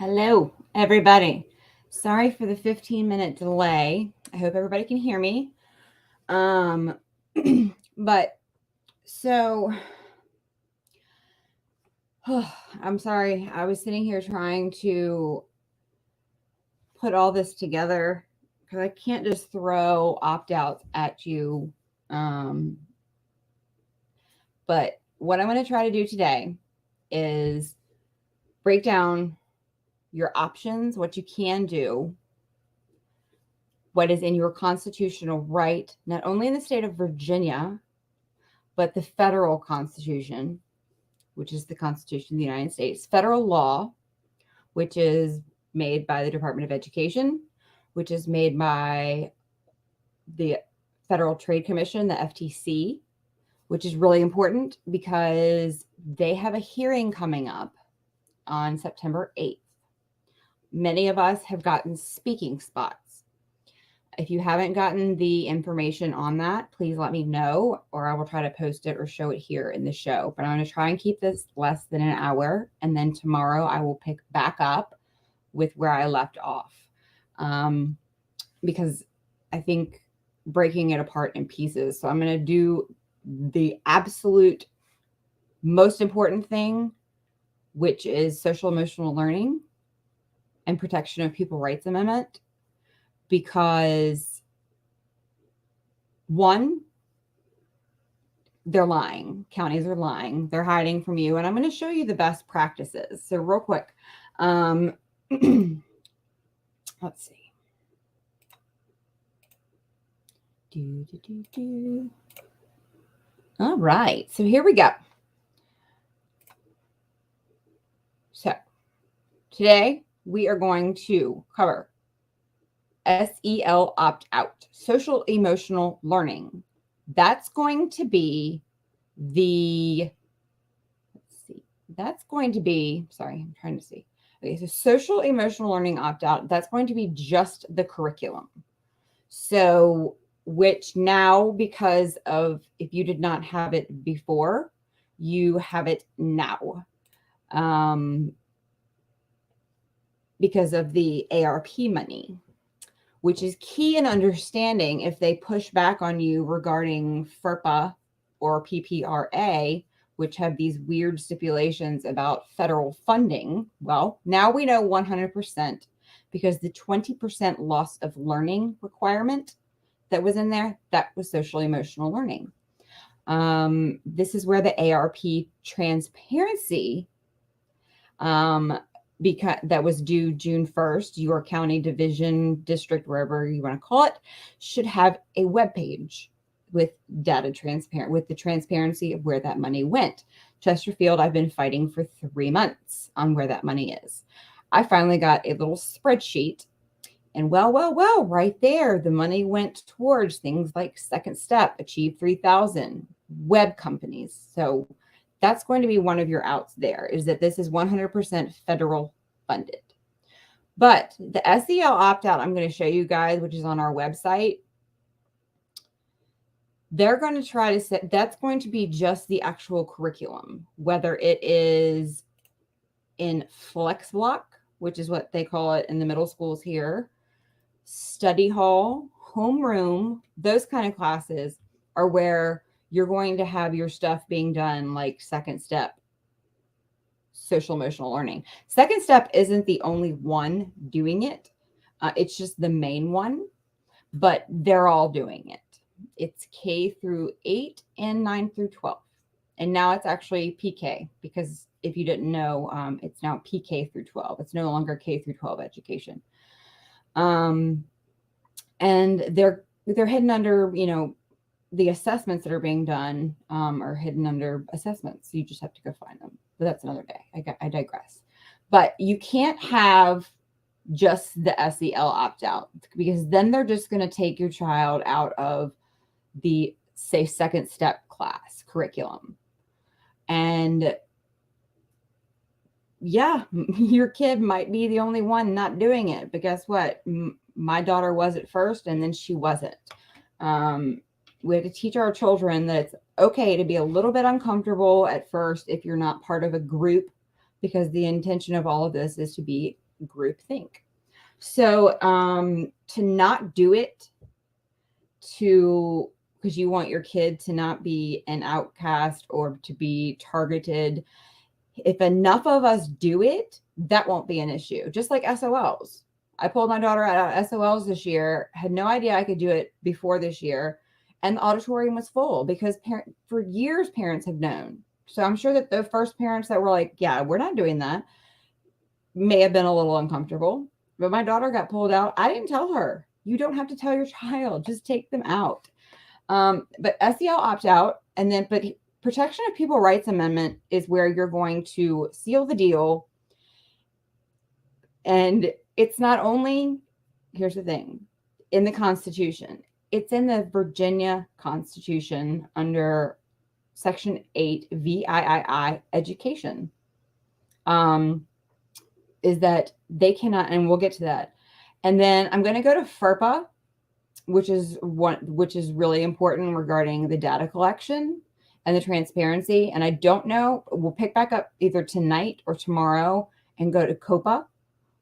Hello, everybody. Sorry for the 15-minute delay. I hope everybody can hear me. But so I'm sorry. I was sitting here trying to put all this together because I can't just throw opt-outs at you. But what I'm going to try to do today is break down your options, what you can do, what is in your constitutional right, not only in the state of Virginia, but the federal Constitution, which is the Constitution of the United States, federal law, which is made by the Department of Education, which is made by the Federal Trade Commission, the FTC, which is really important because they have a hearing coming up on September 8th. Many of us have gotten speaking spots. If you haven't gotten the information on that, please let me know, or I will try to post it or show it here in the show. But I'm going to try and keep this less than an hour. And then tomorrow I will pick back up with where I left off. Because I think breaking it apart in pieces. So I'm going to do the absolute most important thing, which is social emotional learning and protection of pupil rights amendment. Because one, they're lying. Counties are lying. They're hiding from you. And I'm going to show you the best practices. So real quick, let's see. All right. So here we go. So today we are going to cover SEL opt-out, social emotional learning. That's going to be sorry, I'm trying to see. Okay, so social emotional learning opt-out, that's going to be just the curriculum. So, which now, because of, if you did not have it before, you have it now. Because of the ARP money, which is key in understanding if they push back on you regarding FERPA or PPRA, which have these weird stipulations about federal funding. Well, now we know 100% because the 20% loss of learning requirement that was in there, that was social emotional learning. This is where the ARP transparency, because that was due June 1st, your county, division, district, wherever you want to call it, should have a web page with data transparent, with the transparency of where that money went. Chesterfield, I've been fighting for 3 months on where that money is. I finally got a little spreadsheet, and well, right there, the money went towards things like Second Step, Achieve 3000, web companies. So that's going to be one of your outs there, is that this is 100% federal funded. But the SEL opt-out I'm going to show you guys, which is on our website, they're going to try to set, that's going to be just the actual curriculum, whether it is in Flex Block, which is what they call it in the middle schools here, study hall, homeroom, those kind of classes are where you're going to have your stuff being done, like Second Step, social emotional learning. Second Step isn't the only one doing it. It's just the main one, but they're all doing it. It's K through 8 and 9 through 12. And now it's actually PK, because if you didn't know, it's now PK through 12. It's no longer K through 12 education. And they're hidden under, you know, the assessments that are being done are hidden under assessments. So you just have to go find them. But that's another day. I digress. But you can't have just the SEL opt-out, because then they're just going to take your child out of the, say, Second Step class curriculum. And yeah, your kid might be the only one not doing it. But guess what? My daughter was at first, and then she wasn't. We have to teach our children that it's okay to be a little bit uncomfortable at first if you're not part of a group, because the intention of all of this is to be group think. So to not do it because you want your kid to not be an outcast or to be targeted, if enough of us do it, that won't be an issue. Just like SOLs. I pulled my daughter out of SOLs this year, had no idea I could do it before this year. And the auditorium was full because for years, parents have known. So I'm sure that the first parents that were like, yeah, we're not doing that, may have been a little uncomfortable. But my daughter got pulled out. I didn't tell her. You don't have to tell your child. Just take them out. But SEL opt out. And then, but Protection of Pupil Rights Amendment is where you're going to seal the deal. And it's not only, here's the thing, in the Constitution. It's in the Virginia Constitution under Section 8 VIII education. Is that they cannot, and we'll get to that. And then I'm going to go to FERPA, which is really important regarding the data collection and the transparency. And I don't know, we'll pick back up either tonight or tomorrow and go to COPA,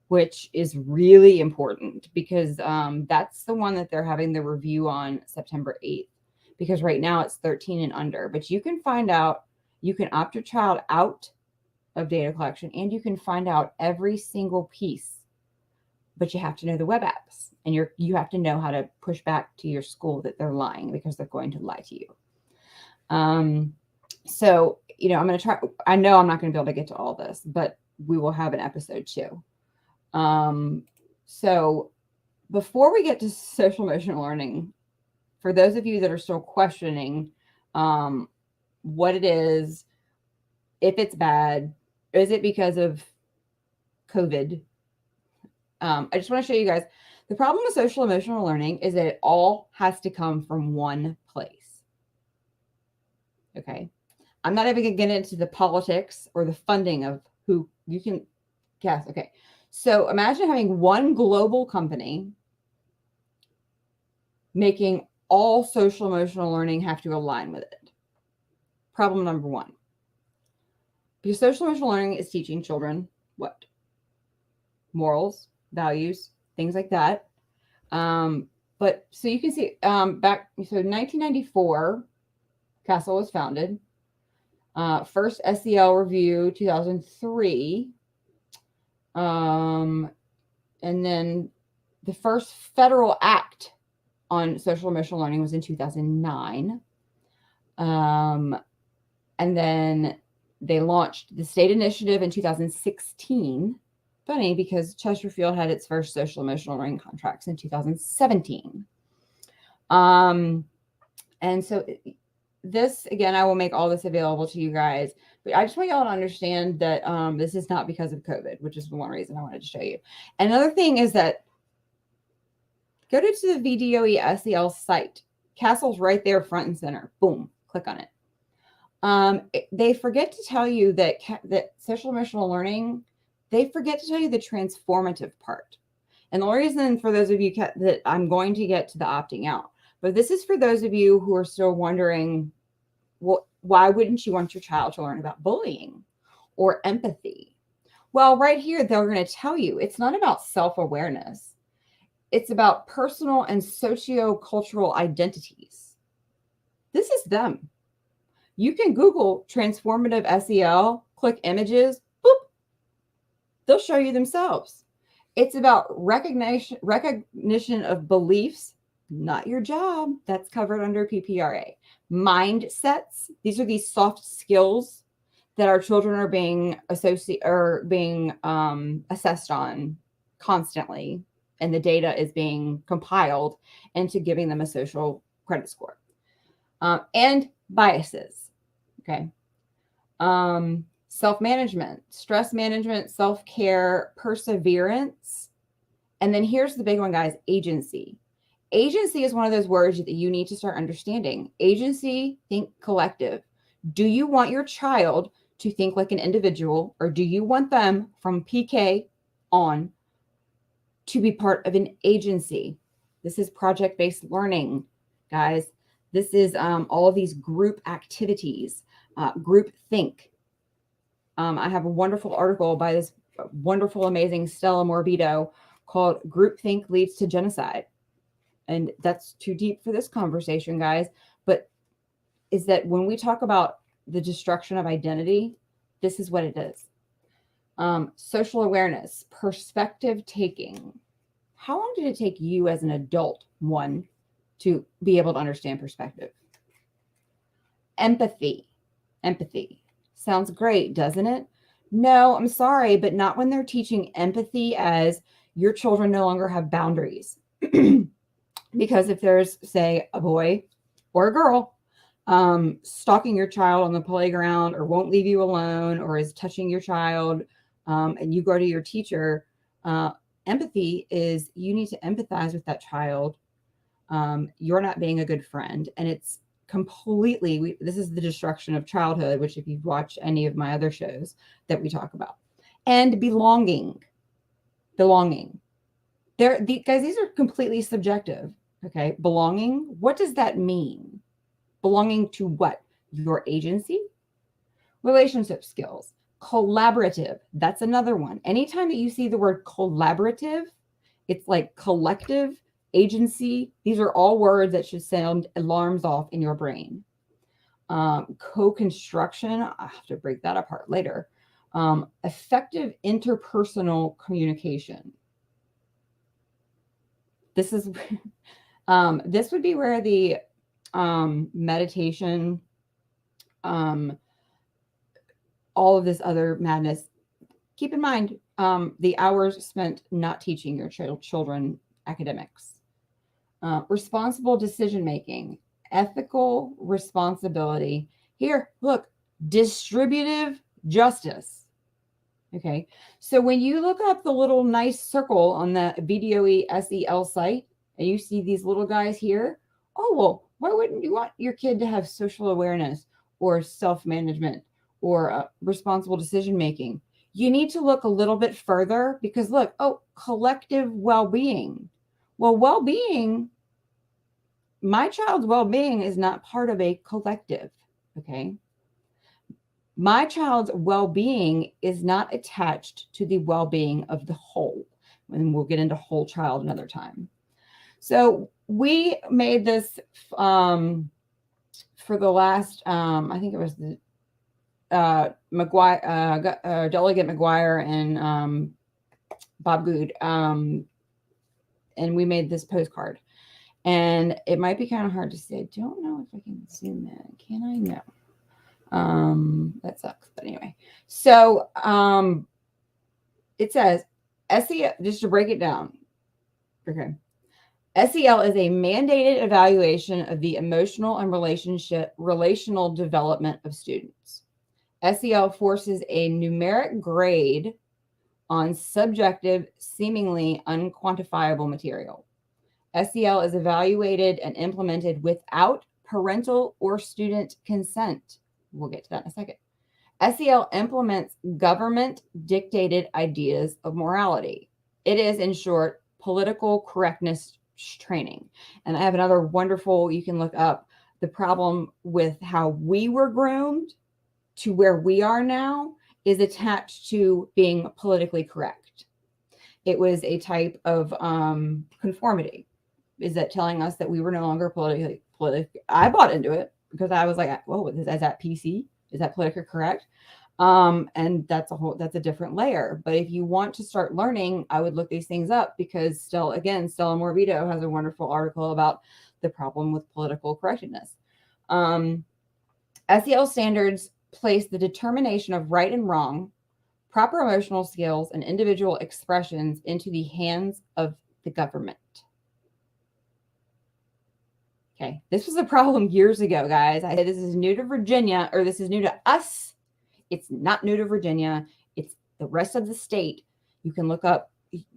which is really important because that's the one that they're having the review on September 8th, because right now it's 13 and under. But you can find out, you can opt your child out of data collection and you can find out every single piece, but you have to know the web apps and you have to know how to push back to your school that they're lying, because they're going to lie to you. So, I'm going to try, I know I'm not going to be able to get to all this, but we will have an episode 2. So before we get to social emotional learning, for those of you that are still questioning, what it is, if it's bad, is it because of COVID? I just want to show you guys, the problem with social emotional learning is that it all has to come from one place. Okay. I'm not even going to get into the politics or the funding of who you can guess. Okay. So imagine having one global company making all social emotional learning have to align with it. Problem number 1. Because social emotional learning is teaching children what? Morals, values, things like that. But so you can see so 1994, CASEL was founded. First SEL review, 2003. And then the first federal act on social emotional learning was in 2009. And then they launched the state initiative in 2016. Funny, because Chesterfield had its first social emotional learning contracts in 2017. And so this, again, I will make all this available to you guys, but I just want y'all to understand that this is not because of COVID, which is one reason I wanted to show you. Another thing is that go to the VDOE SEL site. CASEL's right there, front and center. Boom, click on it. They forget to tell you that social emotional learning, they forget to tell you the transformative part. And the only reason for those of you that I'm going to get to the opting out, but this is for those of you who are still wondering, well, why wouldn't you want your child to learn about bullying or empathy? Well, right here, they're going to tell you it's not about self-awareness. It's about personal and socio-cultural identities. This is them. You can Google transformative SEL, click images, boop. They'll show you themselves. It's about recognition of beliefs, not your job. That's covered under PPRA. Mindsets. These are these soft skills that our children are being assessed on constantly, and the data is being compiled into giving them a social credit score. And biases. Okay. Self-management, stress management, self-care, perseverance. And then here's the big one, guys, agency. Agency is one of those words that you need to start understanding. Agency, think collective. Do you want your child to think like an individual, or do you want them from PK on to be part of an agency? This is project-based learning, guys. This is all of these group activities, group think. I have a wonderful article by this wonderful, amazing Stella Morbido called Groupthink Leads to Genocide. And that's too deep for this conversation, guys. But is that when we talk about the destruction of identity, this is what it is. Social awareness, perspective taking. How long did it take you as an adult, one, to be able to understand perspective? Empathy. Empathy. Sounds great, doesn't it? No, I'm sorry, but not when they're teaching empathy as your children no longer have boundaries. Because if there's, say, a boy or a girl stalking your child on the playground or won't leave you alone or is touching your child, and you go to your teacher, empathy is you need to empathize with that child. You're not being a good friend. And it's completely, this is the destruction of childhood, which if you've watched any of my other shows that we talk about. And belonging. Belonging. Guys, these are completely subjective. Okay. Belonging. What does that mean? Belonging to what? Your agency? Relationship skills. Collaborative. That's another one. Anytime that you see the word collaborative, it's like collective, agency. These are all words that should sound alarms off in your brain. Co-construction. I have to break that apart later. Effective interpersonal communication. This is this would be where the meditation, all of this other madness. Keep in mind the hours spent not teaching your children academics. Responsible decision making, ethical responsibility. Here, look, distributive justice. Okay, so when you look up the little nice circle on the VDOE SEL site and you see these little guys here, oh, well, why wouldn't you want your kid to have social awareness or self-management or responsible decision-making? You need to look a little bit further because look, oh, collective well-being. Well, well-being, my child's well-being is not part of a collective, okay? My child's well-being is not attached to the well-being of the whole. And we'll get into whole child another time. So we made this for the last, I think it was the Delegate McGuire and Bob Good. And we made this postcard. And it might be kind of hard to see. I don't know if I can zoom in. Can I? No. That sucks. But anyway, so it says SEL, just to break it down. Okay. SEL is a mandated evaluation of the emotional and relational development of students. SEL forces a numeric grade on subjective, seemingly unquantifiable material. SEL is evaluated and implemented without parental or student consent. We'll get to that in a second. SEL implements government-dictated ideas of morality. It is, in short, political correctness training. And I have another wonderful, you can look up the problem with how we were groomed to where we are now is attached to being politically correct. It was a type of conformity. Is that telling us that we were no longer politically? I bought into it because I was like, "Whoa, is that PC? Is that politically correct?" And that's a different layer. But if you want to start learning, I would look these things up because Stella Morbido has a wonderful article about the problem with political correctness. SEL standards place the determination of right and wrong, proper emotional skills, and individual expressions into the hands of the government. Okay, this was a problem years ago, guys. I said this is new to Virginia, or this is new to us. It's not new to Virginia. It's the rest of the state. You can look up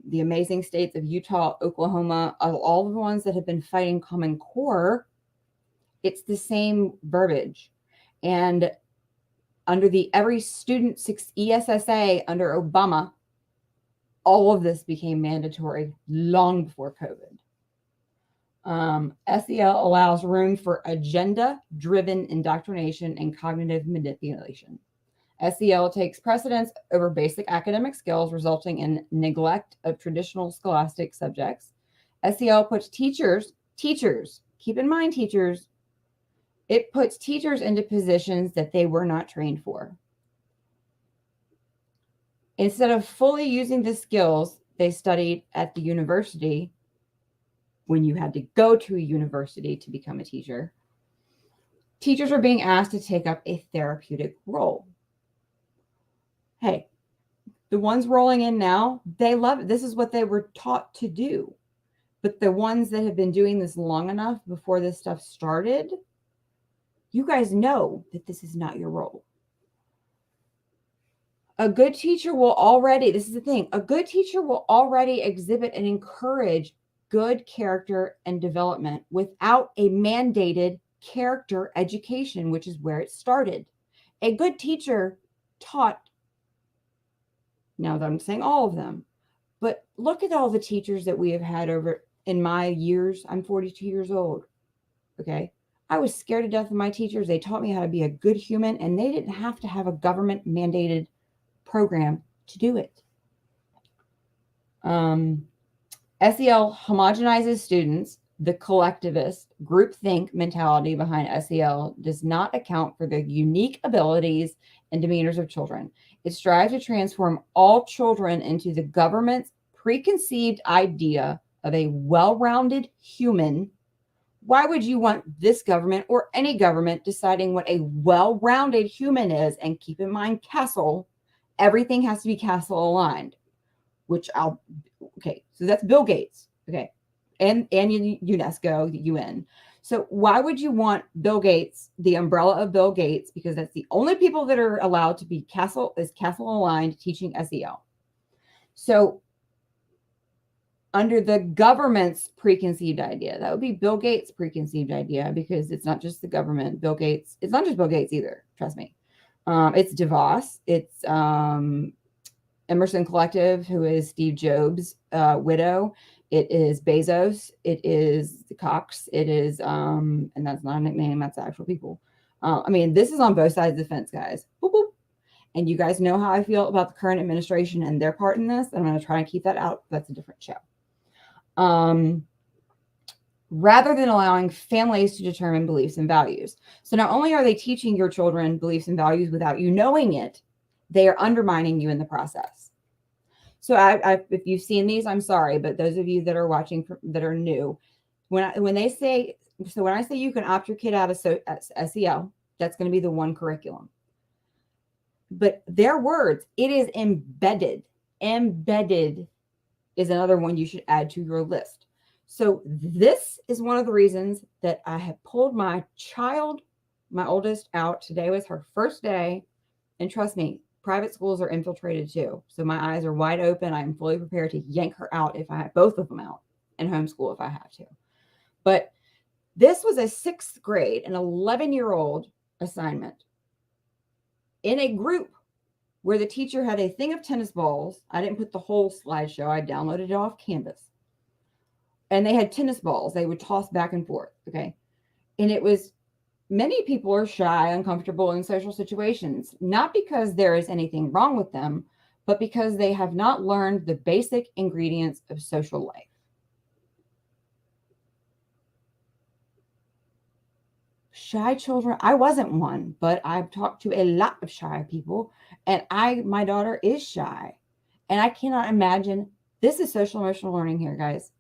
the amazing states of Utah, Oklahoma, all the ones that have been fighting Common Core. It's the same verbiage. And under the Every Student ESSA under Obama, all of this became mandatory long before COVID. SEL allows room for agenda-driven indoctrination and cognitive manipulation. SEL takes precedence over basic academic skills, resulting in neglect of traditional scholastic subjects. SEL puts teachers, keep in mind, teachers, it puts teachers into positions that they were not trained for. Instead of fully using the skills they studied at the university, when you had to go to a university to become a teacher, teachers are being asked to take up a therapeutic role. Hey, the ones rolling in now, they love it. This is what they were taught to do. But the ones that have been doing this long enough before this stuff started, you guys know that this is not your role. A good teacher will already, this is the thing, a good teacher will already exhibit and encourage good character and development without a mandated character education, which is where it started. A good teacher taught, now that I'm saying all of them, but look at all the teachers that we have had over in my years. I'm 42 years old. Okay. I was scared to death of my teachers. They taught me how to be a good human, and they didn't have to have a government mandated program to do it. SEL homogenizes students. The collectivist groupthink mentality behind SEL does not account for the unique abilities and demeanors of children. It strives to transform all children into the government's preconceived idea of a well-rounded human. Why would you want this government or any government deciding what a well-rounded human is? And keep in mind, castle, everything has to be castle aligned, which okay, so that's Bill Gates, okay, and UNESCO, the UN. So why would you want Bill Gates, the umbrella of Bill Gates, because that's the only people that are allowed to be castle aligned teaching SEL. So under the government's preconceived idea, that would be Bill Gates' preconceived idea, because it's not just the government. Bill Gates, it's not just Bill Gates either, trust me. It's DeVos, it's Emerson Collective, who is Steve Jobs' widow. It is Bezos. It is Cox. It is, and that's not a nickname, that's actual people. I mean, this is on both sides of the fence, guys. Boop, boop. And you guys know how I feel about the current administration and their part in this. I'm going to try and keep that out. That's a different show. Rather than allowing families to determine beliefs and values. So not only are they teaching your children beliefs and values without you knowing it, they are undermining you in the process. So if you've seen these, I'm sorry, but those of you that are watching that are new, when I say you can opt your kid out of SEL, that's going to be the one curriculum. But their words, it is embedded. Embedded is another one you should add to your list. So this is one of the reasons that I have pulled my child, my oldest, out. Today was her first day. And trust me, private schools are infiltrated too. So my eyes are wide open. I'm fully prepared to yank her out if I have both of them out, and homeschool if I have to. But this was a 6th grade, an 11-year-old assignment in a group where the teacher had a thing of tennis balls. I didn't put the whole slideshow. I downloaded it off Canvas. And they had tennis balls. They would toss back and forth. Okay. And it was, many people are shy, uncomfortable in social situations, not because there is anything wrong with them, but because they have not learned the basic ingredients of social life. Shy children, I wasn't one, but I've talked to a lot of shy people, and my daughter is shy, and I cannot imagine. This is social emotional learning here, guys.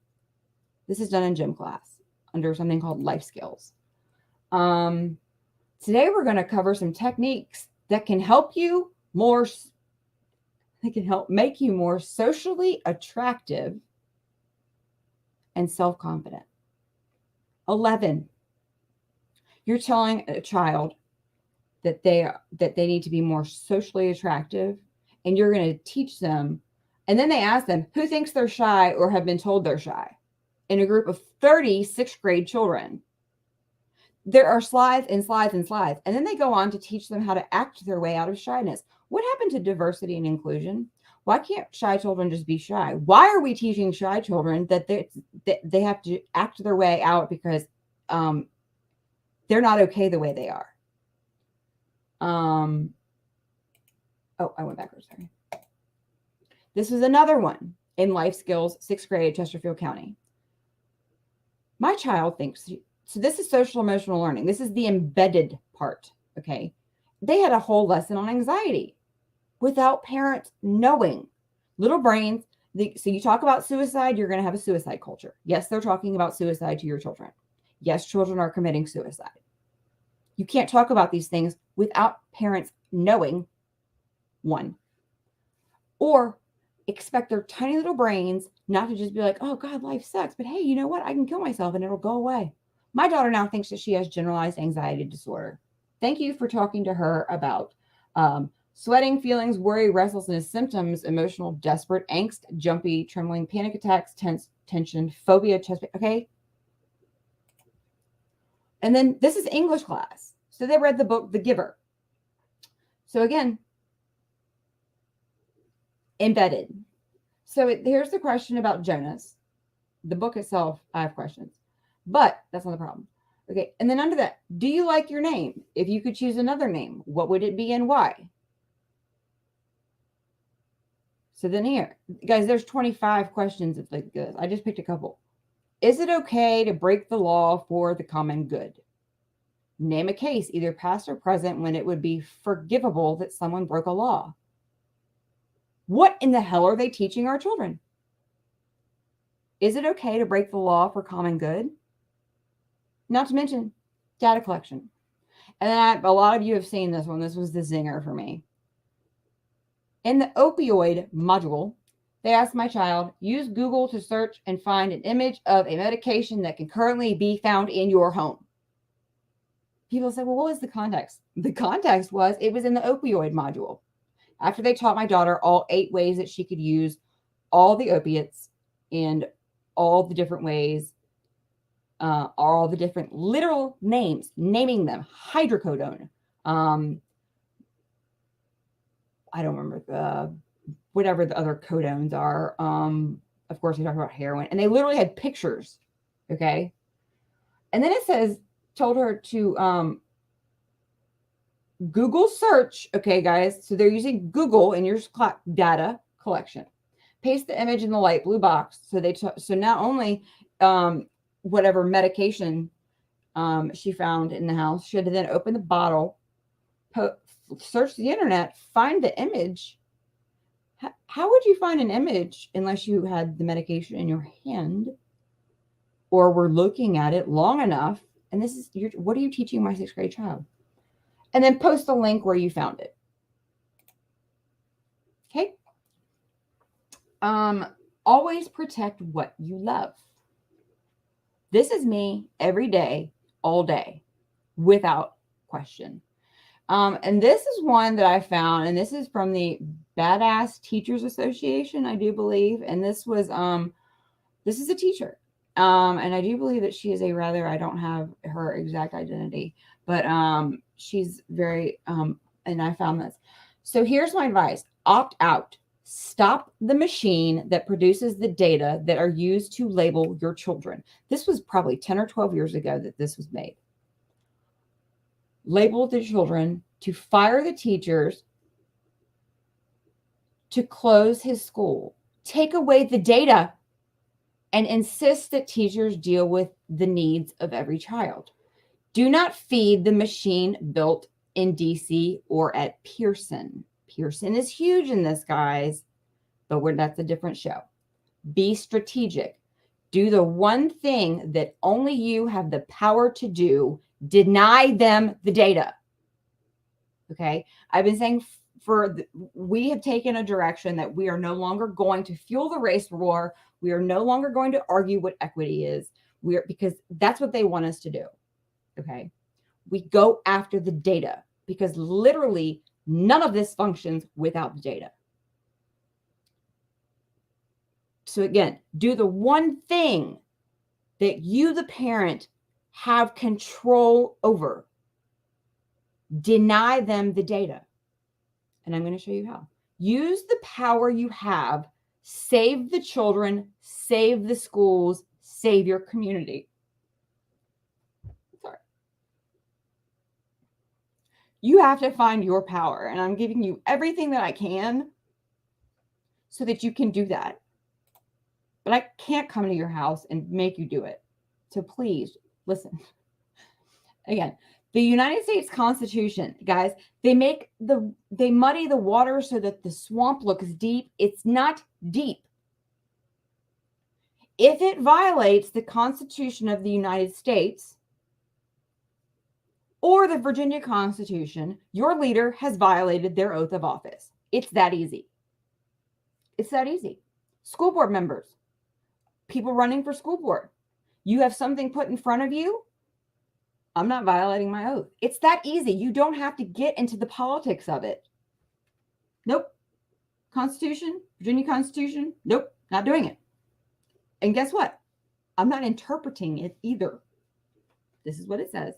This is done in gym class under something called life skills. Today we're going to cover some techniques that can help you more. They can help make you more socially attractive and self-confident. 11. You're telling a child that they need to be more socially attractive, and you're going to teach them. And then they ask them who thinks they're shy or have been told they're shy in a group of 30 6th grade children. There are slides and slides and slides. And then they go on to teach them how to act their way out of shyness. What happened to diversity and inclusion? Why can't shy children just be shy? Why are we teaching shy children that they have to act their way out because they're not okay the way they are? Oh, I went backwards. Sorry. This was another one in life skills, 6th grade, Chesterfield County. My child thinks, so this is social emotional learning. This is the embedded part. Okay. They had a whole lesson on anxiety without parents knowing. Little brains. So you talk about suicide, you're going to have a suicide culture. Yes, they're talking about suicide to your children. Yes, children are committing suicide. You can't talk about these things without parents knowing, one, or expect their tiny little brains not to just be like, oh God, life sucks, but hey, you know what? I can kill myself and it'll go away. My daughter now thinks that she has generalized anxiety disorder. Thank you for talking to her about sweating, feelings, worry, restlessness, symptoms, emotional, desperate, angst, jumpy, trembling, panic attacks, tension, phobia, chest pain. Okay. And then this is English class. So they read the book, The Giver. So again, embedded. So here's the question about Jonas. The book itself, I have questions, but that's not the problem. Okay. And then under that, do you like your name? If you could choose another name, what would it be and why? So then here, guys, there's 25 questions like this. I just picked a couple. Is it okay to break the law for the common good? Name a case, either past or present, when it would be forgivable that someone broke a law. What in the hell are they teaching our children? Is it okay to break the law for common good? Not to mention data collection. And then a lot of you have seen this one. This was the zinger for me. In the opioid module, they asked my child, use Google to search and find an image of a medication that can currently be found in your home. People said, well, what was the context? The context was it was in the opioid module. After they taught my daughter all 8 ways that she could use all the opiates and all the different ways, all the different literal names, naming them, hydrocodone. I don't remember whatever the other codones are. Of course, we talked about heroin, and they literally had pictures. Okay. And then it says, told her to Google search. Okay, guys. So they're using Google in your data collection. Paste the image in the light blue box. So not only whatever medication she found in the house, she had to then open the bottle, search the internet, find the image. How would you find an image unless you had the medication in your hand or were looking at it long enough? And this is what are you teaching my 6th grade child? And then post the link where you found it. Okay. Always protect what you love. This is me every day, all day, without question. And this is one that I found, and this is from the Badass Teachers Association, I do believe. And this was, this is a teacher. And I do believe that she is I don't have her exact identity, but she's very, and I found this. So here's my advice. Opt out. Stop the machine that produces the data that are used to label your children. This was probably 10 or 12 years ago that this was made. Label the children, to fire the teachers, to close his school, take away the data, and insist that teachers deal with the needs of every child. Do not feed the machine built in DC or at Pearson. Pearson is huge in this, guys, but that's a different show. Be strategic. Do the one thing that only you have the power to do. Deny them the data. Okay. I've been saying we have taken a direction that we are no longer going to fuel the race war. We are no longer going to argue what equity is. Because that's what they want us to do. Okay. We go after the data because literally none of this functions without the data. So again, do the one thing that you, the parent, have control over. Deny them the data. And I'm going to show you how. Use the power you have. Save the children, save the schools, save your community. Sorry. You have to find your power. And I'm giving you everything that I can so that you can do that. But I can't come to your house and make you do it. So please listen. Again, the United States Constitution, guys, they muddy the water so that the swamp looks deep. It's not deep. If it violates the Constitution of the United States or the Virginia Constitution, your leader has violated their oath of office. It's that easy. It's that easy. School board members, people running for school board, you have something put in front of you, I'm not violating my oath. It's that easy. You don't have to get into the politics of it. Nope. Constitution, Virginia Constitution, nope, not doing it. And guess what? I'm not interpreting it either. This is what it says.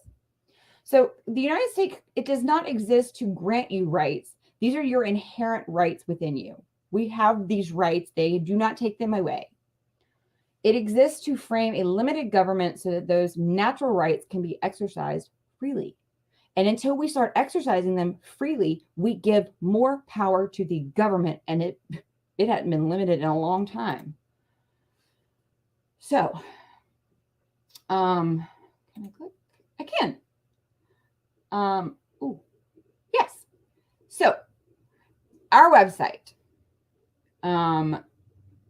So the United States, it does not exist to grant you rights. These are your inherent rights within you. We have these rights. They do not take them away. It exists to frame a limited government so that those natural rights can be exercised freely. And until we start exercising them freely, we give more power to the government, and it hadn't been limited in a long time. So, can I click? I can. Oh, yes. So, our website,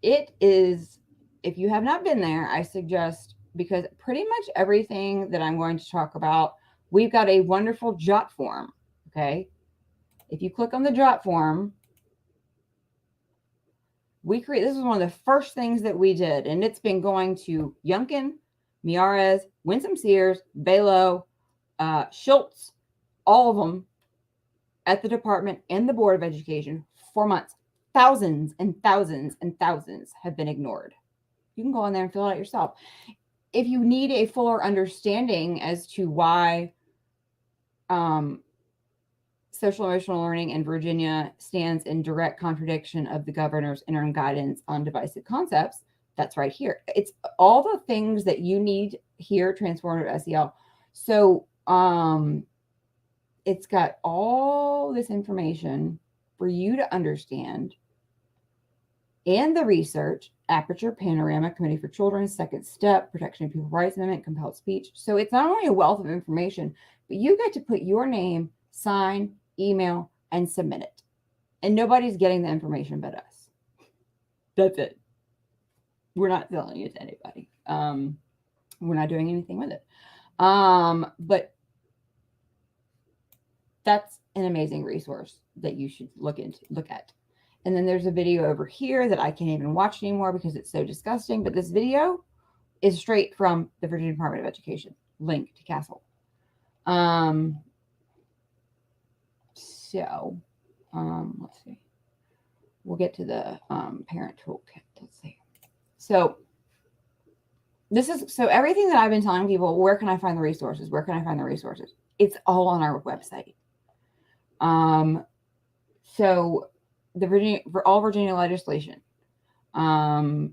it is, if you have not been there, I suggest, because pretty much everything that I'm going to talk about, we've got a wonderful jot form. Okay. If you click on the jot form, this is one of the first things that we did, and it's been going to Yunkin, Miares, Winsome Sears, Balo, Schultz, all of them at the department and the Board of Education for months. Thousands and thousands and thousands have been ignored. You can go in there and fill it out yourself. If you need a fuller understanding as to why social emotional learning in Virginia stands in direct contradiction of the governor's interim guidance on divisive concepts, that's right here. It's all the things that you need here, transformative SEL. So it's got all this information for you to understand, and the research, Aperture, Panorama, Committee for Children, Second Step, Protection of People's Rights Amendment, Compelled Speech. So it's not only a wealth of information, but you get to put your name, sign, email, and submit it. And nobody's getting the information but us. That's it. We're not selling it to anybody. We're not doing anything with it. But that's an amazing resource that you should look at. And then there's a video over here that I can't even watch anymore because it's so disgusting. But this video is straight from the Virginia Department of Education. Link to Castle. Let's see. We'll get to the parent toolkit. Let's see. So everything that I've been telling people, where can I find the resources? Where can I find the resources? It's all on our website. So for all Virginia legislation, how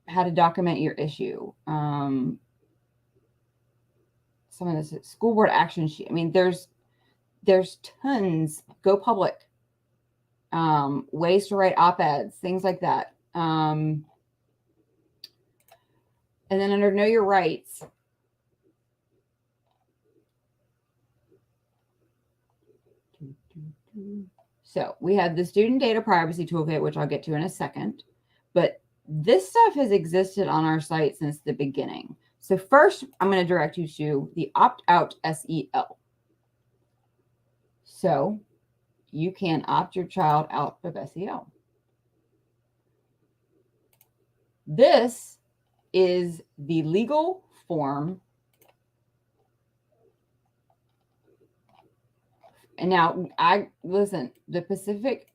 to document your issue, some of this school board action sheet. I mean, there's tons. Go public, ways to write op-eds, things like that. And then under Know Your Rights, so we have the Student Data Privacy Toolkit, which I'll get to in a second. But this stuff has existed on our site since the beginning. So first, I'm going to direct you to the Opt-out SEL. So you can opt your child out of SEL. This is the legal form. And now the Pacific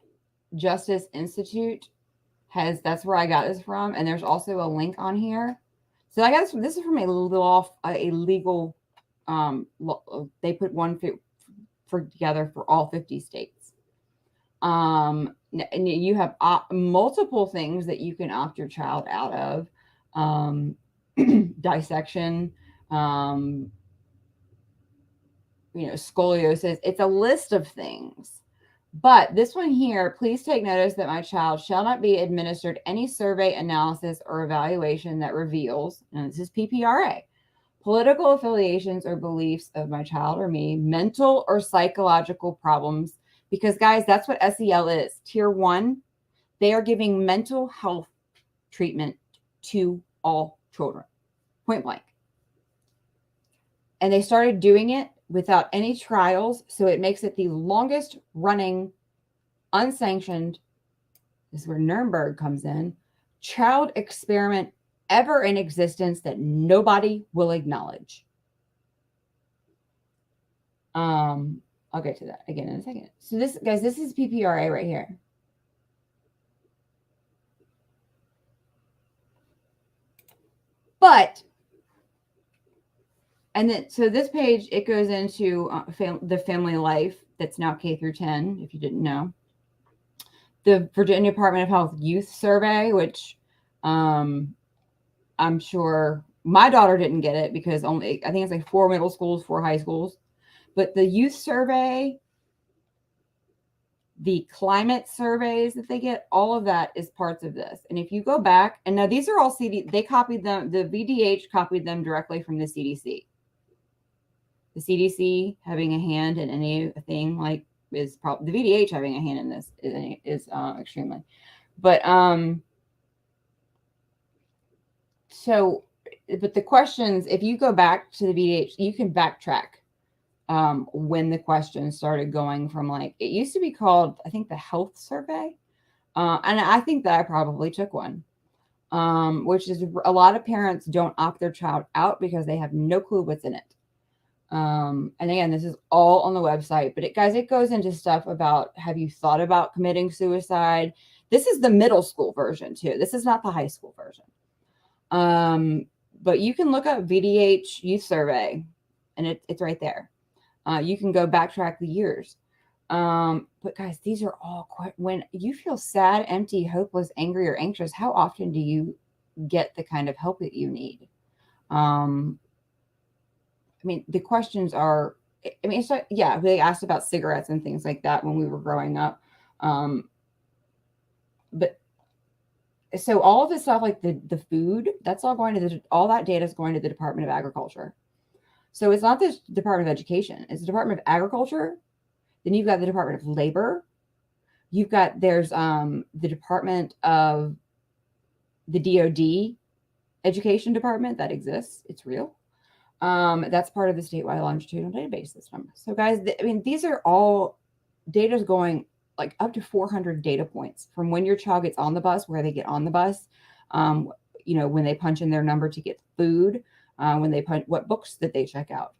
Justice Institute that's where I got this from. And there's also a link on here. So I got this is from a legal, they put one together for all 50 states. And you have multiple things that you can opt your child out of. Dissection, scoliosis. It's a list of things. But this one here, please take notice that my child shall not be administered any survey, analysis, or evaluation that reveals, and this is PPRA, political affiliations or beliefs of my child or me, mental or psychological problems. Because, guys, that's what SEL is. Tier 1, they are giving mental health treatment to all children, point blank. And they started doing it without any trials, so it makes it the longest running, unsanctioned, this is where Nuremberg comes in, child experiment ever in existence that nobody will acknowledge. I'll get to that again in a second. So this, guys, this is PPRA right here. But, and then, so this page, it goes into the family life that's now K through 10, if you didn't know. The Virginia Department of Health Youth Survey, which I'm sure my daughter didn't get it because only, I think it's like 4 middle schools, 4 high schools. But the youth survey, the climate surveys that they get, all of that is parts of this. And if you go back, and now these are all they copied them, the VDH copied them directly from the CDC. The CDC having a hand in anything like is probably, the VDH having a hand in this is extremely. But so, but the questions, if you go back to the VDH, you can backtrack when the questions started going from, like, it used to be called, I think, the health survey. And I think that I probably took one, which is a lot of parents don't opt their child out because they have no clue what's in it. And again, this is all on the website, but it goes into stuff about, have you thought about committing suicide? This is the middle school version too. This is not the high school version. But you can look up VDH youth survey and it's right there. You can go backtrack the years. But guys, these are all when you feel sad, empty, hopeless, angry, or anxious, how often do you get the kind of help that you need? I mean, the questions are, I mean, it's like, yeah, they asked about cigarettes and things like that when we were growing up. But so all of this stuff, like the food, that's all going to all that data is going to the Department of Agriculture. So it's not the Department of Education, it's the Department of Agriculture. Then you've got the Department of Labor. You've got, there's the Department of the DOD Education Department that exists. It's real. That's part of the statewide longitudinal database system. So guys, I mean, these are all data's going like up to 400 data points from when your child gets on the bus, where they get on the bus, when they punch in their number to get food, when they punch, what books that they check out,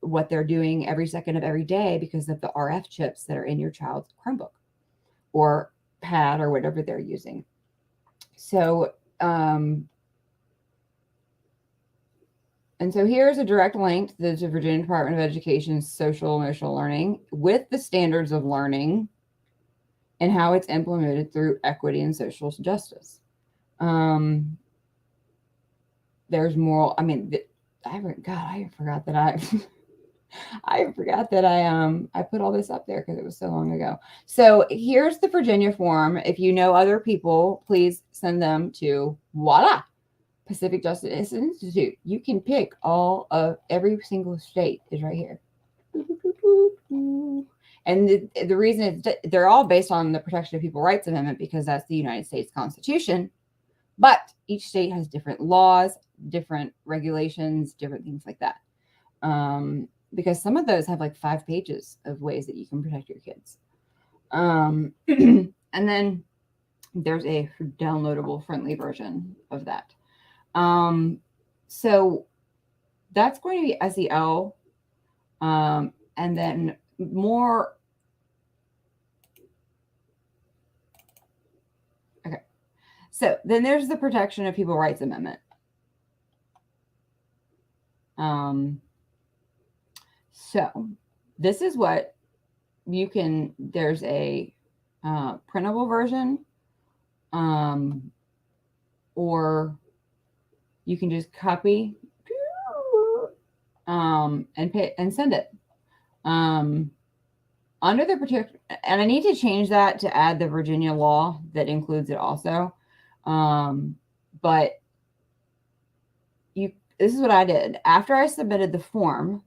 what they're doing every second of every day because of the RF chips that are in your child's Chromebook or pad or whatever they're using. So, and so here's a direct link to the Virginia Department of Education's social emotional learning with the standards of learning and how it's implemented through equity and social justice. There's more. I mean, I forgot that I put all this up there because it was so long ago. So here's the Virginia form. If you know other people, please send them to voila. Pacific Justice Institute. You can pick all of every single state is right here. And the reason is they're all based on the Protection of People's Rights Amendment because that's the United States Constitution. But each state has different laws, different regulations, different things like that. Because some of those have like 5 pages of ways that you can protect your kids. And then there's a downloadable friendly version of that. So that's going to be SEL. And then more. Okay. So then there's the Protection of People's Rights Amendment. So this is what you can, there's a printable version, or you can just copy. and send it. Under the particular, and I need to change that to add the Virginia law that includes it also. But this is what I did after I submitted the form,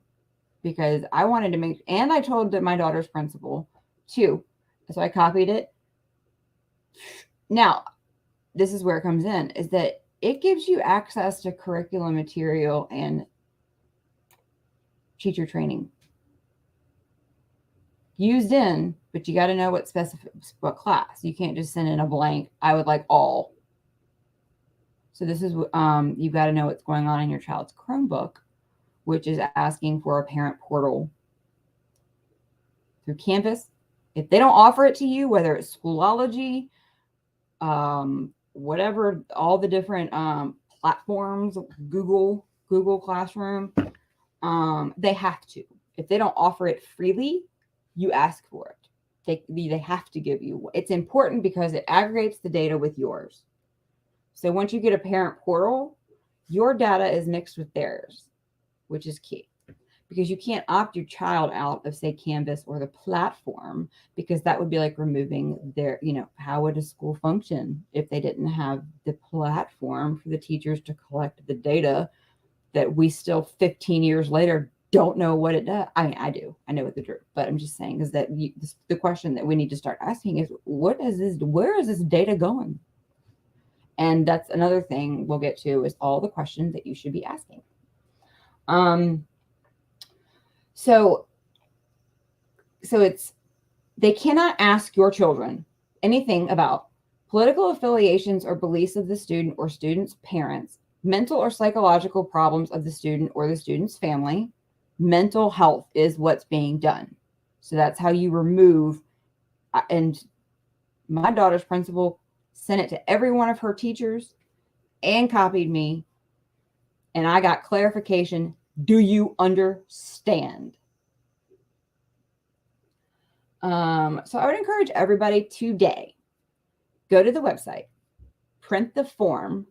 because I wanted to make, and I told my daughter's principal too. So I copied it. Now, this is where it comes in, is that it gives you access to curriculum material and teacher training. Used in, but you got to know what class. You can't just send in a blank, I would like all. So this is, you've got to know what's going on in your child's Chromebook, which is asking for a parent portal through Canvas. If they don't offer it to you, whether it's Schoology, whatever, all the different platforms, Google Classroom, they have to. If they don't offer it freely, you ask for it. They have to give you. It's important because it aggregates the data with yours. So once you get a parent portal, your data is mixed with theirs, which is key. Because you can't opt your child out of, say, Canvas or the platform, because that would be like removing their, how would a school function if they didn't have the platform for the teachers to collect the data that we still 15 years later don't know what it does. I mean, I do. I know what the truth, but I'm just saying is that the question that we need to start asking is, where is this data going? And that's another thing we'll get to, is all the questions that you should be asking. So they cannot ask your children anything about political affiliations or beliefs of the student or student's parents, mental or psychological problems of the student or the student's family. Mental health is what's being done. So that's how you remove, and my daughter's principal sent it to every one of her teachers and copied me, and I got clarification. Do you understand? So I would encourage everybody today, go to the website, print the form,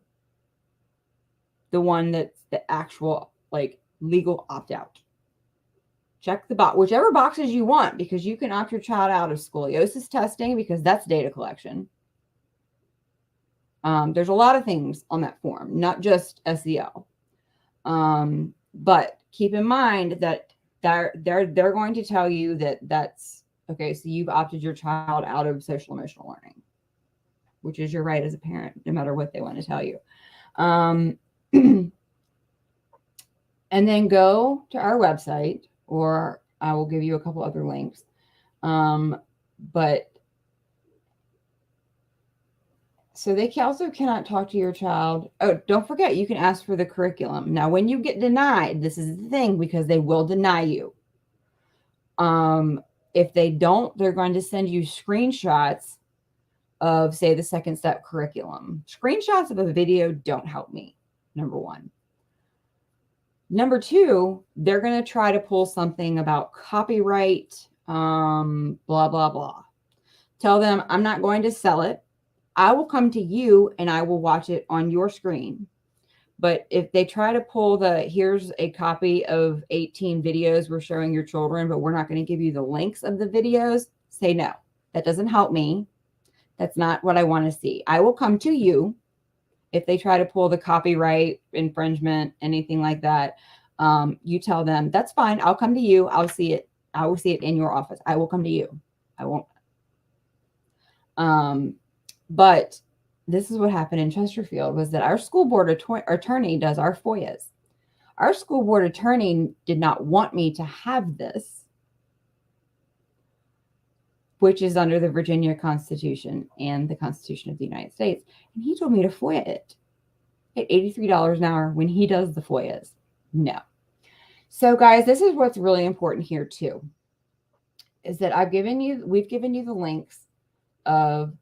the one that's the actual legal opt-out. Check the box, whichever boxes you want, because you can opt your child out of scoliosis testing, because that's data collection. There's a lot of things on that form, not just SEL. But keep in mind that they're going to tell you that that's okay. So you've opted your child out of social emotional learning, which is your right as a parent, no matter what they want to tell you. And then go to our website, or I will give you a couple other links. But so they also cannot talk to your child. Oh, don't forget, you can ask for the curriculum. Now, when you get denied, this is the thing, because they will deny you. If they don't, they're going to send you screenshots of, say, the second step curriculum. Screenshots of a video don't help me, number one. Number two, they're going to try to pull something about copyright, blah, blah, blah. Tell them, I'm not going to sell it. I will come to you and I will watch it on your screen. But if they try to pull here's a copy of 18 videos we're showing your children, but we're not going to give you the links of the videos, say no. That doesn't help me. That's not what I want to see. I will come to you. If they try to pull the copyright infringement, anything like that, you tell them, that's fine. I'll come to you. I'll see it. I will see it in your office. I will come to you. I won't. But this is what happened in Chesterfield, was that our school board attorney does our FOIAs. Our school board attorney did not want me to have this, which is under the Virginia Constitution and the Constitution of the United States. And he told me to FOIA it at $83 an hour when he does the FOIAs. No. So guys, this is what's really important here too, is that we've given you the links of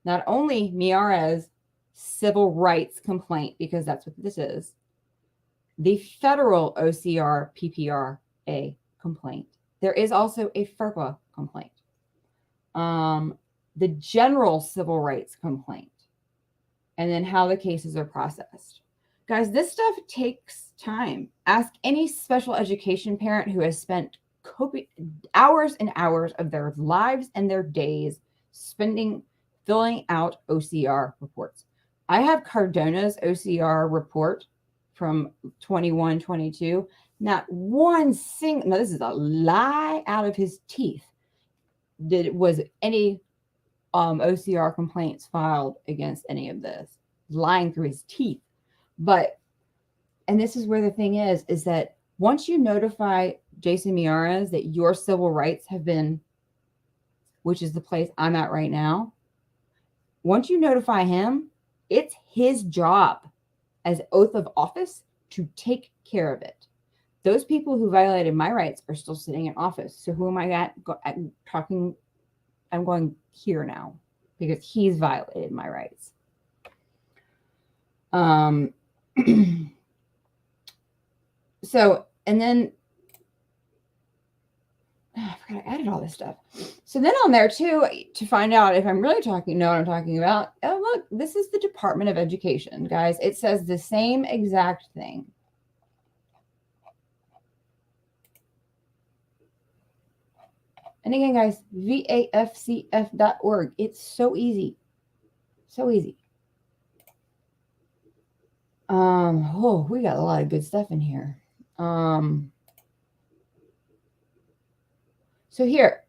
not only Miara's civil rights complaint, because that's what this is, the federal OCR PPRA complaint. There is also a FERPA complaint, the general civil rights complaint, and then how the cases are processed. Guys, this stuff takes time. Ask any special education parent who has spent hours and hours of their lives and their days filling out OCR reports. I have Cardona's OCR report from 21-22. Not one single, no, this is a lie out of his teeth. Was any OCR complaints filed against any of this? Lying through his teeth. But, and this is where the thing is that once you notify Jason Miaras that your civil rights have been, which is the place I'm at right now, once you notify him, it's his job as oath of office to take care of it. Those people who violated my rights are still sitting in office. So who am I talking? I'm going here now because he's violated my rights. So, and then I forgot I added all this stuff. So then on there too, to find out if I'm really know what I'm talking about. Oh, look, this is the Department of Education, guys. It says the same exact thing. And again, guys, vafcf.org. It's so easy. So easy. Oh, we got a lot of good stuff in here. So here,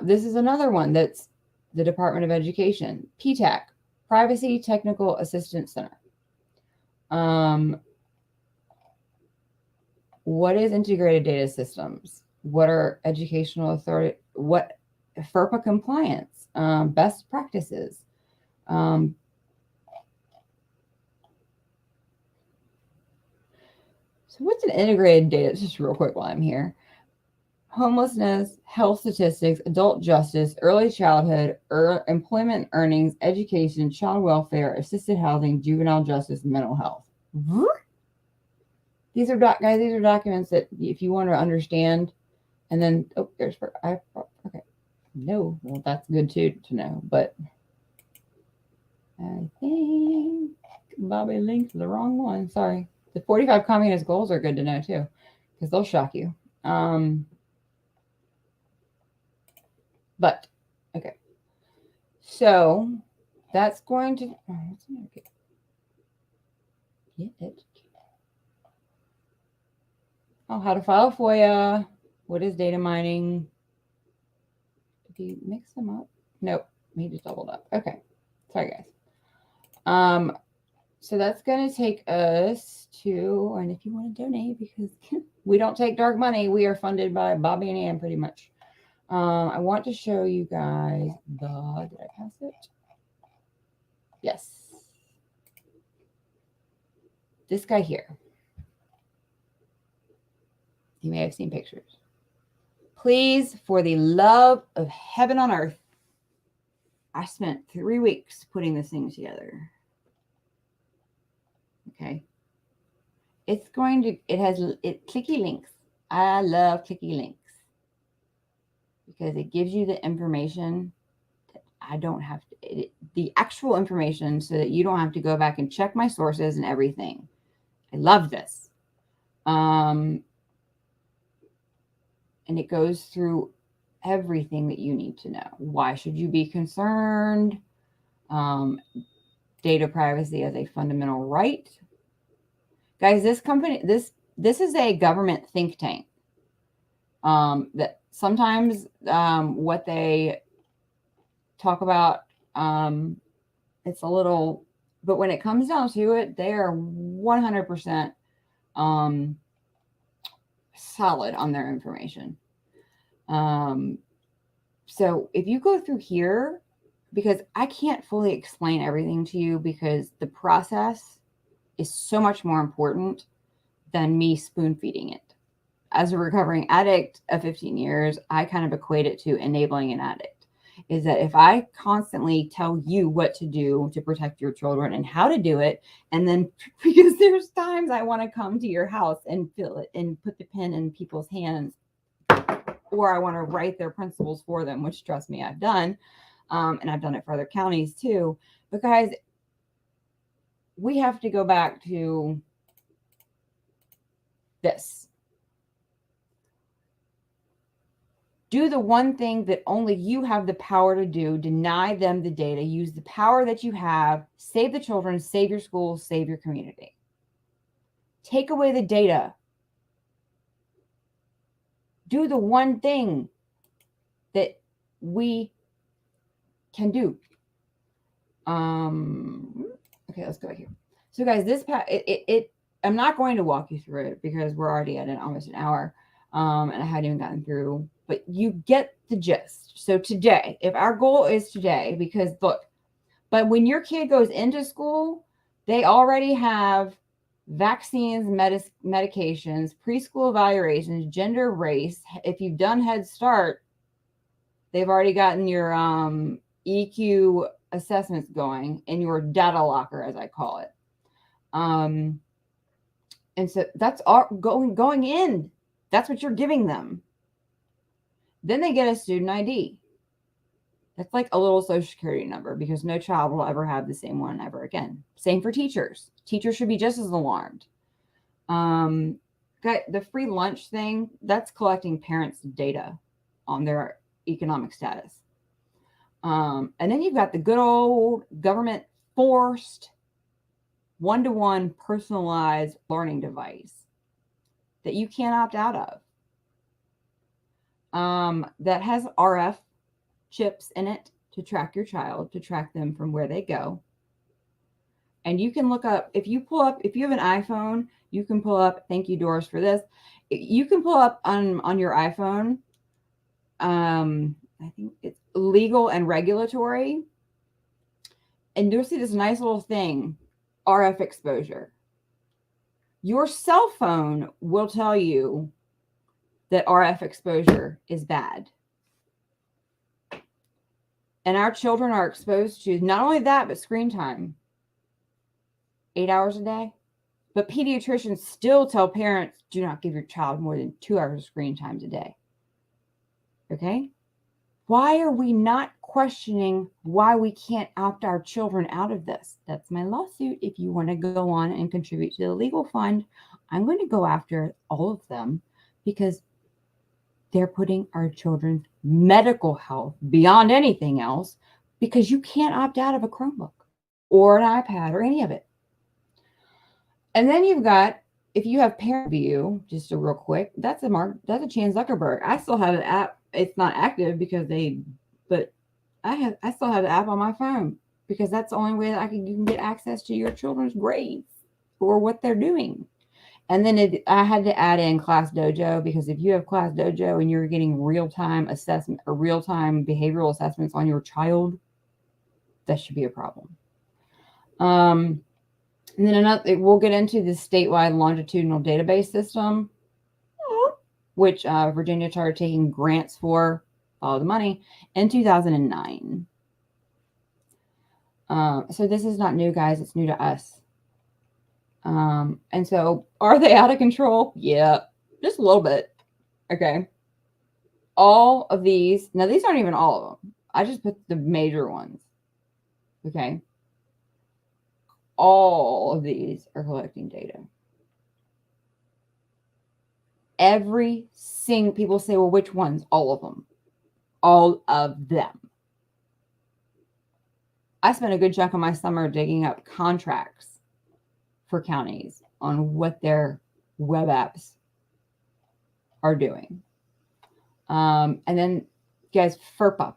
this is another one that's the Department of Education. PTAC, Privacy Technical Assistance Center. What is integrated data systems? What are educational authority? What FERPA compliance? Best practices. So what's an integrated data? Just real quick while I'm here. Homelessness, health statistics, adult justice, early childhood, employment and earnings, education, child welfare, assisted housing, juvenile justice, and mental health. These are guys. These are documents that if you want to understand, and then there's okay. No, well that's good too to know, but I think Bobby linked the wrong one. Sorry. The 45 communist goals are good to know too, because they'll shock you. But okay, so that's going to get it. Oh, how to file FOIA. What is data mining? Did you mix them up? Nope, he just doubled up. Okay, sorry guys. So that's going to take us to, and if you want to donate, because we don't take dark money, we are funded by Bobby and Ann pretty much. I want to show you guys did I pass it? Yes. This guy here. You may have seen pictures. Please, for the love of heaven on earth, I spent 3 weeks putting this thing together. Okay. It's going to, it has clicky links. I love clicky links because it gives you the information that I don't have to, the actual information so that you don't have to go back and check my sources and everything. I love this. And it goes through everything that you need to know. Why should you be concerned? Data privacy as a fundamental right. Guys, this company, this is a government think tank. That sometimes what they talk about, it's a little, but when it comes down to it, they are 100% solid on their information. So if you go through here, because I can't fully explain everything to you because the process is so much more important than me spoon feeding it. As a recovering addict of 15 years, I kind of equate it to enabling an addict. Is that if I constantly tell you what to do to protect your children and how to do it, and then because there's times I want to come to your house and fill it and put the pen in people's hands, or I want to write their principles for them, which trust me, I've done. And I've done it for other counties too. But guys, we have to go back to this. Do the one thing that only you have the power to do. Deny them the data. Use the power that you have. Save the children, save your school, save your community. Take away the data. Do the one thing that we can do. Okay, let's go back here. So guys, this I'm not going to walk you through it because we're already at almost an hour. And I hadn't even gotten through, but you get the gist. So today, if our goal is today, because look, but when your kid goes into school, they already have vaccines, medications, preschool evaluations, gender, race. If you've done Head Start, they've already gotten your EQ assessments going in your data locker, as I call it. And so that's all going in. That's what you're giving them. Then they get a student ID. That's like a little social security number because no child will ever have the same one ever again. Same for teachers. Teachers should be just as alarmed. The free lunch thing, that's collecting parents' data on their economic status. And then you've got the good old government forced one-to-one personalized learning device that you can't opt out of. That has RF chips in it to track your child, to track them from where they go. And you can look up, if you have an iPhone, you can pull up, thank you, Doris, for this. You can pull up on your iPhone, I think it's legal and regulatory. And you'll see this nice little thing, RF exposure. Your cell phone will tell you that RF exposure is bad. And our children are exposed to not only that, but screen time. 8 hours a day. But pediatricians still tell parents, do not give your child more than 2 hours of screen time a day. Okay? Why are we not questioning why we can't opt our children out of this? That's my lawsuit. If you want to go on and contribute to the legal fund, I'm going to go after all of them because they're putting our children's medical health beyond anything else because you can't opt out of a Chromebook or an iPad or any of it. And then you've got, if you have parent view, just a real quick, that's a Chan Zuckerberg. I still have an app. It's not active because but I still have the app on my phone because that's the only way that you can get access to your children's grades or what they're doing. And then I had to add in Class Dojo because if you have Class Dojo and you're getting real-time assessment or real-time behavioral assessments on your child, that should be a problem. And then we'll get into the statewide longitudinal database system, which Virginia started taking grants for, follow the money, in 2009. So this is not new, guys. It's new to us. And so are they out of control? Yeah, just a little bit. Okay. All of these, now these aren't even all of them. I just put the major ones. Okay. All of these are collecting data. Every single, people say, well, which ones? All of them. All of them. I spent a good chunk of my summer digging up contracts for counties on what their web apps are doing. And then, guys, FERPA.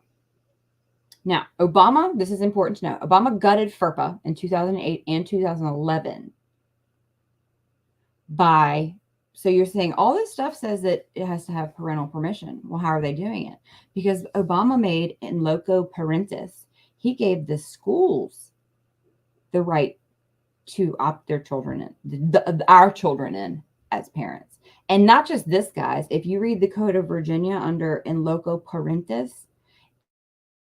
Now, Obama, this is important to know, Obama gutted FERPA in 2008 and 2011 so you're saying all this stuff says that it has to have parental permission. Well, how are they doing it? Because Obama made in loco parentis, he gave the schools the right to opt their children in, our children in as parents. And not just this, guys. If you read the Code of Virginia under in loco parentis,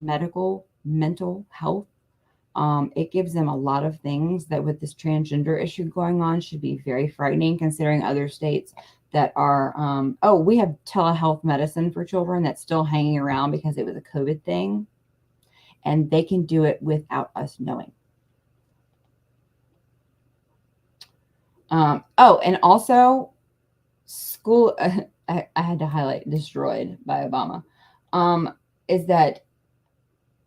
mental health, it gives them a lot of things that with this transgender issue going on should be very frightening considering other states that are, we have telehealth medicine for children that's still hanging around because it was a COVID thing. And they can do it without us knowing. Oh, and also school, I had to highlight destroyed by Obama, is that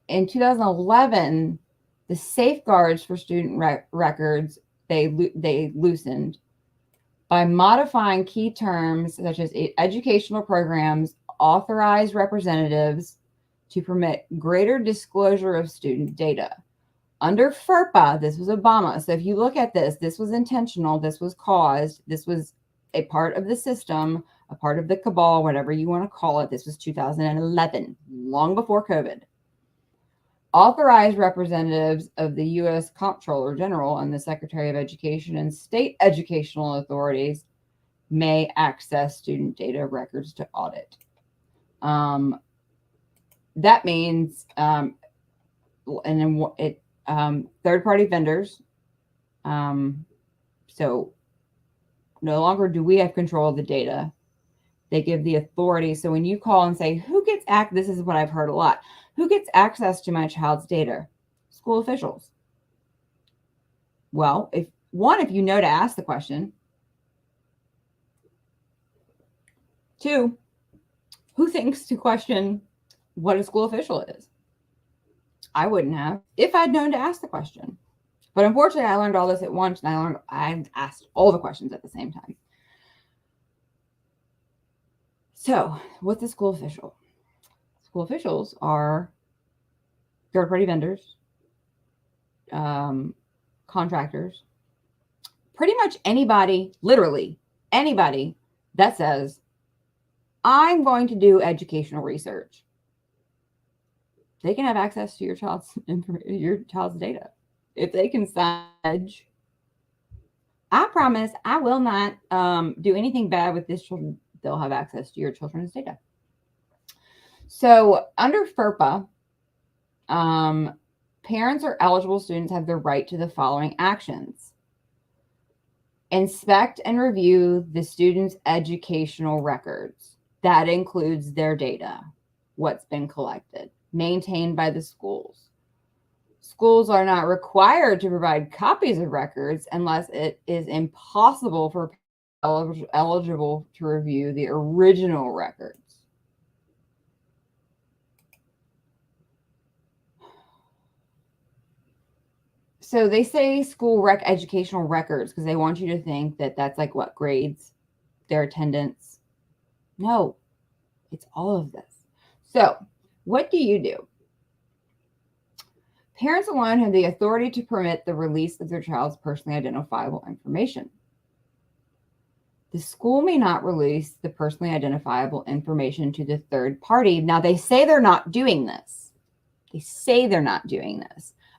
in 2011, the safeguards for student records, they loosened by modifying key terms such as educational programs, authorized representatives to permit greater disclosure of student data. Under FERPA, this was Obama. So if you look at this, this was intentional, this was caused, this was a part of the system, a part of the cabal, whatever you want to call it. This was 2011, long before COVID. Authorized representatives of the U.S. Comptroller General and the Secretary of Education and state educational authorities may access student data records to audit. That means, and then it, third-party vendors. So no longer do we have control of the data. They give the authority. So when you call and say, who gets this is what I've heard a lot. Who gets access to my child's data? School officials. Well, if you know to ask the question. 2, who thinks to question what a school official is? I wouldn't have if I'd known to ask the question. But unfortunately, I learned all this at once, and I asked all the questions at the same time. So, what's a school official? School officials are third-party vendors, contractors, pretty much anybody, literally anybody that says, I'm going to do educational research. They can have access to your child's data. If they can say, I promise I will not do anything bad with this children, they'll have access to your children's data. So under FERPA, parents or eligible students have the right to the following actions. Inspect and review the student's educational records. That includes their data, what's been collected, maintained by the schools. Schools are not required to provide copies of records unless it is impossible for eligible to review the original records. So they say school educational records because they want you to think that that's like what grades, their attendance. No, it's all of this. So what do? Parents alone have the authority to permit the release of their child's personally identifiable information. The school may not release the personally identifiable information to the third party. Now, they say they're not doing this.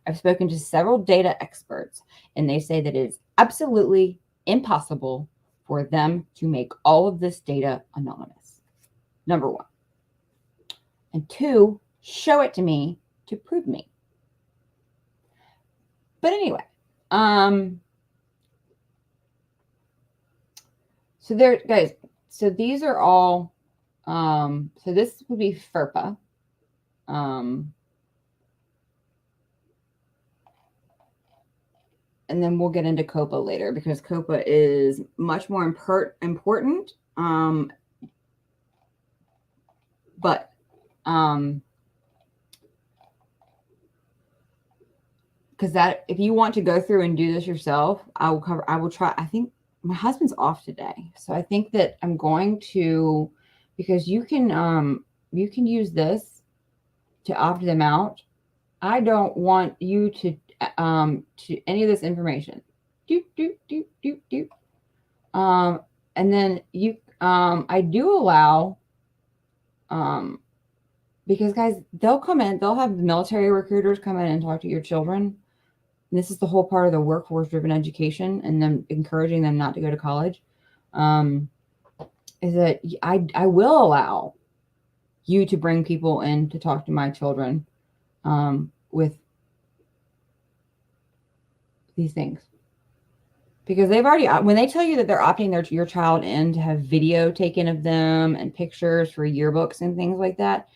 I've spoken to several data experts, and they say that it is absolutely impossible for them to make all of this data anonymous. Number 1. And 2, show it to me to prove me. But anyway, so there, guys, so these are all, so this would be FERPA. And then we'll get into COPA later because COPA is much more important. But because that, if you want to go through and do this yourself, I will try. I think my husband's off today, so I think that I'm going to, because you can use this to opt them out. I don't want you to any of this information. And then you I do allow because guys, they'll come in, they'll have the military recruiters come in and talk to your children. And this is the whole part of the workforce driven education and them encouraging them not to go to college. Is that I will allow you to bring people in to talk to my children with these things, because they've already, when they tell you that they're opting your child in to have video taken of them and pictures for yearbooks and things like that,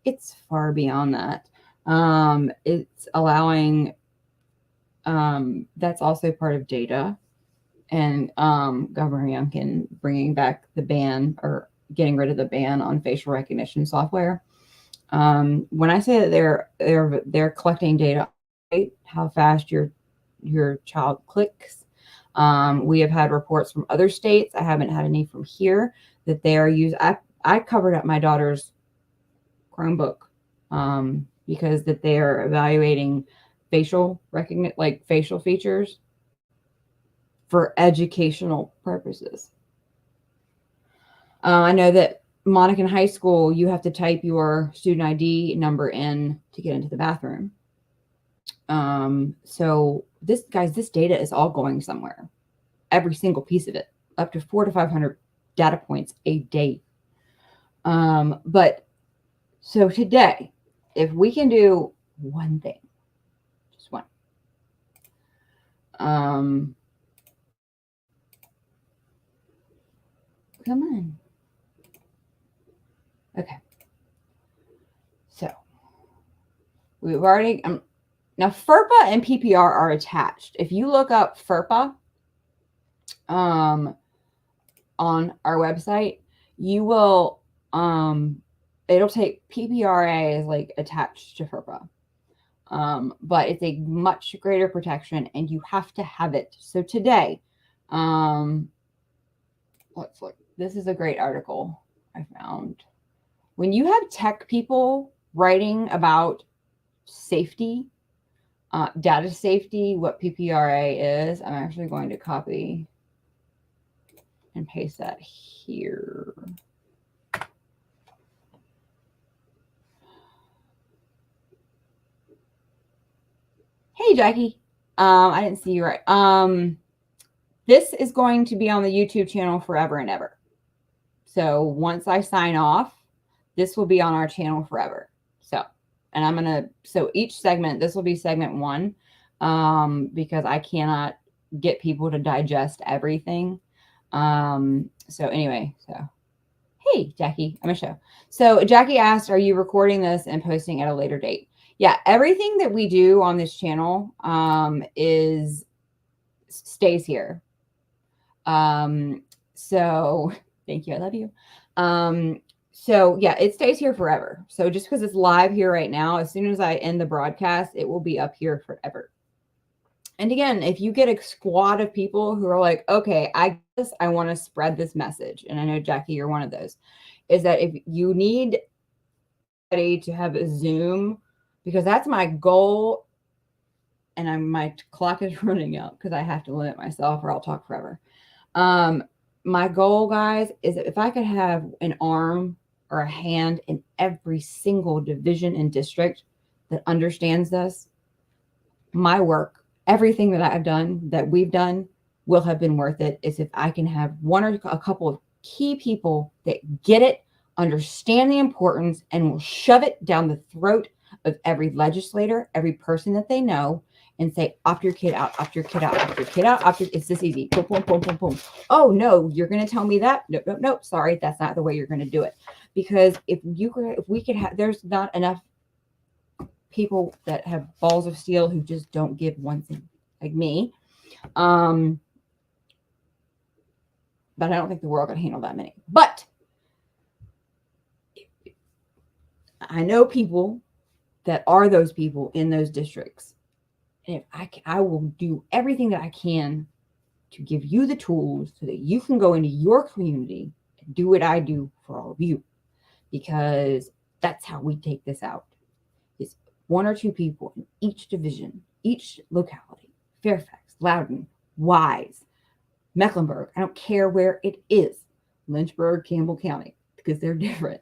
it's far beyond that. It's allowing, that's also part of data. and Governor Youngkin bringing back the ban or getting rid of the ban on facial recognition software. When I say that they're collecting data, how fast your child clicks. We have had reports from other states. I haven't had any from here that they are using. I covered up my daughter's Chromebook because that they are evaluating facial recognition, like facial features, for educational purposes. I know that Monacan High School, you have to type your student ID number in to get into the bathroom. So this data is all going somewhere. Every single piece of it, up to 400 to 500 data points a day. But so today, if we can do one thing, just one, come on. Okay. So we've already, now FERPA and PPR are attached. If you look up FERPA on our website, you will, it'll take PPRA is like attached to FERPA. But it's a much greater protection and you have to have it. So today, let's look. This is a great article I found. When you have tech people writing about safety, data safety, what PPRA is, I'm actually going to copy and paste that here. Hey, Jackie. I didn't see you right. This is going to be on the YouTube channel forever and ever. So once I sign off, this will be on our channel forever. So, and I'm going to, so each segment, this will be segment 1, because I cannot get people to digest everything. So anyway, so, hey, Jackie, I'm going to show. So Jackie asked, are you recording this and posting at a later date? Yeah, everything that we do on this channel stays here. So thank you. I love you. So yeah, it stays here forever. So just because it's live here right now, as soon as I end the broadcast, it will be up here forever. And again, if you get a squad of people who are like, okay, I guess I want to spread this message. And I know, Jackie, you're one of those, is that if you need somebody to have a Zoom, because that's my goal. And my clock is running out because I have to limit myself or I'll talk forever. My goal, guys, is that if I could have an arm or a hand in every single division and district that understands this, my work, everything that I've done, that we've done, will have been worth it. Is if I can have one or a couple of key people that get it, understand the importance, and will shove it down the throat of every legislator, every person that they know, and say, opt your kid out, opt your kid out, opt your kid out, it's this easy. Boom, boom, boom, boom, boom. Oh, no, you're going to tell me that? Nope, nope, nope. Sorry, that's not the way you're going to do it. Because if we could have, there's not enough people that have balls of steel who just don't give one thing, like me. But I don't think the world can handle that many. But I know people that are those people in those districts. And if I will do everything that I can to give you the tools so that you can go into your community and do what I do for all of you, because that's how we take this out. It's 1 or 2 people in each division, each locality, Fairfax, Loudoun, Wise, Mecklenburg. I don't care where it is, Lynchburg, Campbell County, because they're different.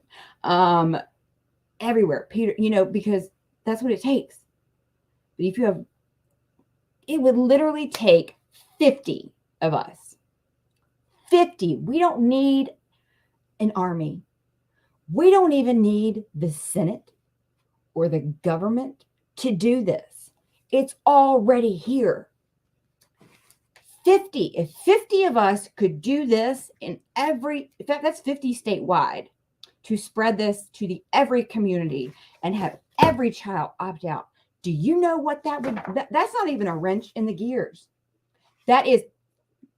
Everywhere, Peter, because that's what it takes. But if you have, it would literally take 50 of us. 50. We don't need an army. We don't even need the Senate or the government to do this. It's already here. 50. If 50 of us could do this in that's 50 statewide, to spread this to every community and have every child opt out. Do you know what that would, that's not even a wrench in the gears. That is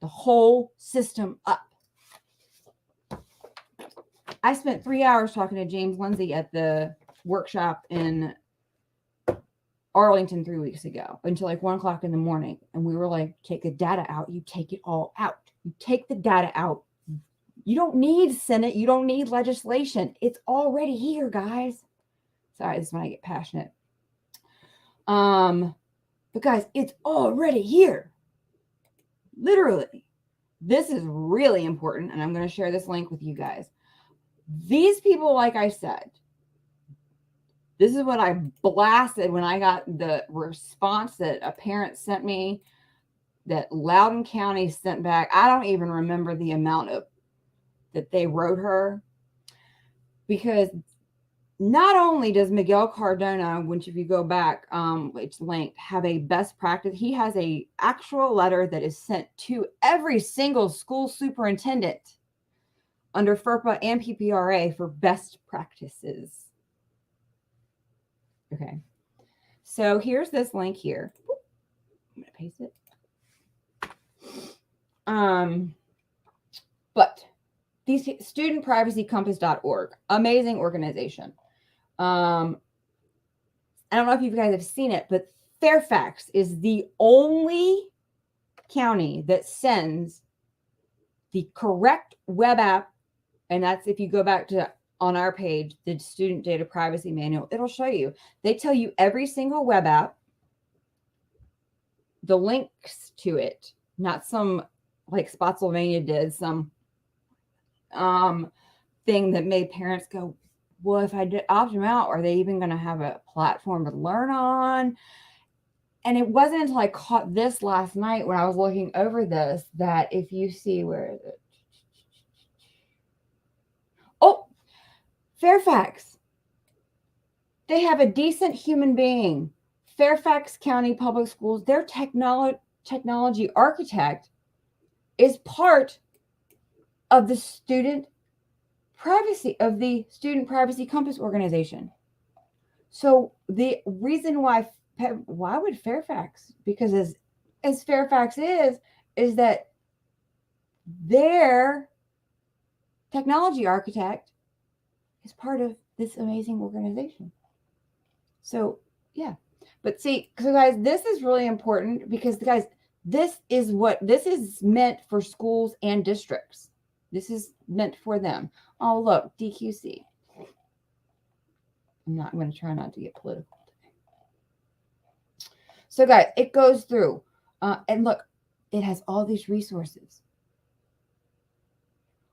the whole system up. I spent 3 hours talking to James Lindsay at the workshop in Arlington 3 weeks ago until like 1 o'clock in the morning. And we were like, take the data out. You take it all out. You take the data out. You don't need Senate. You don't need legislation. It's already here, guys. Sorry, this is when I get passionate. But guys, it's already here. Literally. This is really important. And I'm going to share this link with you guys. These people, like I said, this is what I blasted when I got the response that a parent sent me, that Loudoun County sent back. I don't even remember the amount of that they wrote her, because not only does Miguel Cardona, which if you go back, it's linked, have a best practice, he has a actual letter that is sent to every single school superintendent under FERPA and PPRA for best practices. Okay, so here's this link here. I'm going to paste it. But these studentprivacycompass.org, amazing organization. I don't know if you guys have seen it, but Fairfax is the only county that sends the correct web app. And that's, if you go back to on our page, the student data privacy manual, it'll show you. They tell you every single web app, the links to it, not some like Spotsylvania did, some thing that made parents go, well, if I did opt them out, are they even going to have a platform to learn on? And it wasn't until I caught this last night when I was looking over this, that if you see, where is it? Oh, Fairfax. They have a decent human being. Fairfax County Public Schools, their technology architect is part of the student privacy compass organization. So the reason why would Fairfax? Because as Fairfax is that their technology architect is part of this amazing organization. So yeah, but see, so guys, this is really important, because guys, this is meant for schools and districts. This is meant for them. Oh, look, DQC. I'm going to try not to get political today. So guys, it goes through, and look, it has all these resources.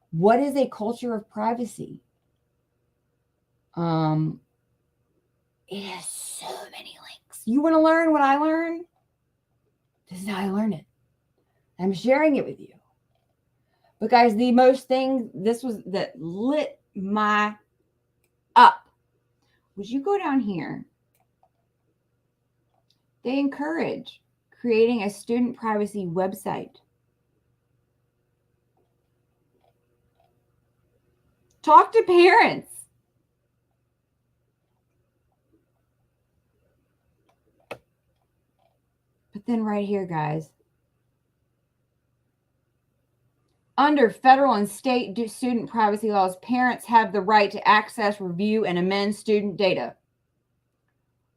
What is a culture of privacy? It has so many links. You want to learn what I learned? This is how I learned it. I'm sharing it with you. But guys, the most thing that lit my up was, you go down here. They encourage creating a student privacy website. Talk to parents. But then right here, guys, under federal and state student privacy laws, parents have the right to access, review, and amend student data.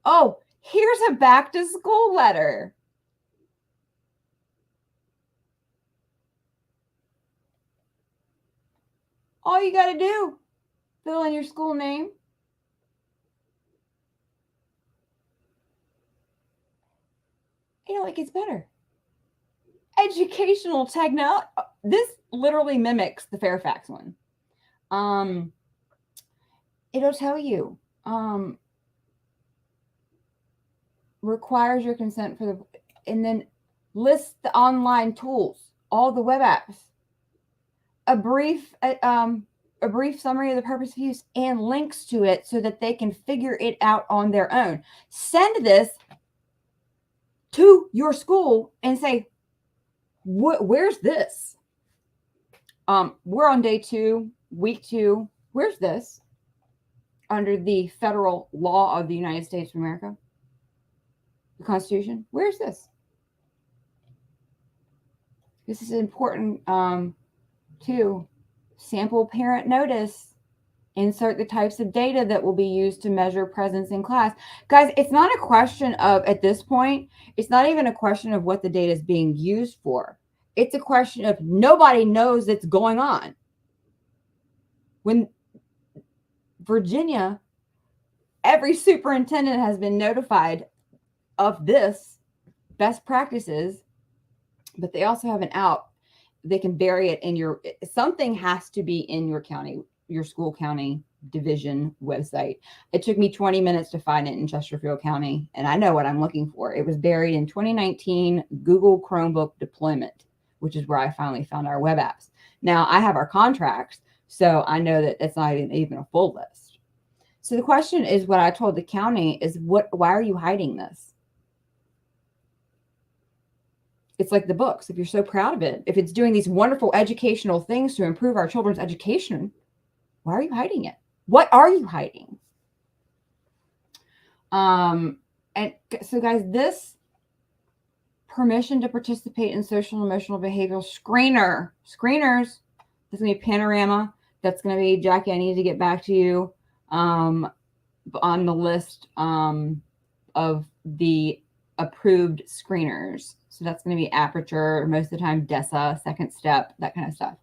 Oh, here's a back to school letter. All you got to do, fill in your school name. You know, it gets better. Educational technology. This literally mimics the Fairfax one. It'll tell you, requires your consent for and then lists the online tools, all the web apps, a brief summary of the purpose of use, and links to it so that they can figure it out on their own. Send this to your school and say, where's this? We're on day 2, week 2. Where's this? Under the federal law of the United States of America, the Constitution. Where's this? This is important too. Sample parent notice. Insert the types of data that will be used to measure presence in class. Guys, it's not a question of, at this point, it's not even a question of what the data is being used for. It's a question of nobody knows it's going on. When Virginia, every superintendent has been notified of this best practices, but they also have an out. They can bury it in your, something has to be in your county, your school county division website. It took me 20 minutes to find it in Chesterfield County, and I know what I'm looking for. It was buried in 2019 Google Chromebook deployment, which is where I finally found our web apps. Now I have our contracts, so I know that it's not even a full list. So the question is, what I told the county is, why are you hiding this? It's like the books. If you're so proud of it, if it's doing these wonderful educational things to improve our children's education, why are you hiding it? What are you hiding? And so guys, this permission to participate in social and emotional behavioral screeners, that's going to be Panorama. That's going to be, Jackie, I need to get back to you on the list of the approved screeners. So that's going to be Aperture, most of the time DESA, Second Step, that kind of stuff.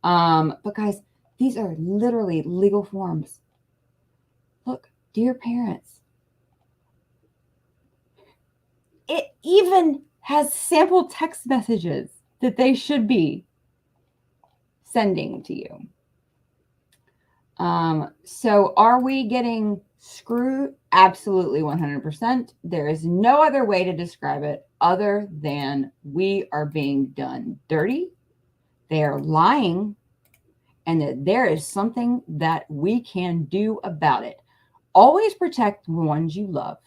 But guys, these are literally legal forms. Look, dear parents, it even has sample text messages that they should be sending to you. So are we getting screwed? Absolutely 100%. There is no other way to describe it other than we are being done dirty. They are lying, and that there is something that we can do about it. Always protect the ones you love.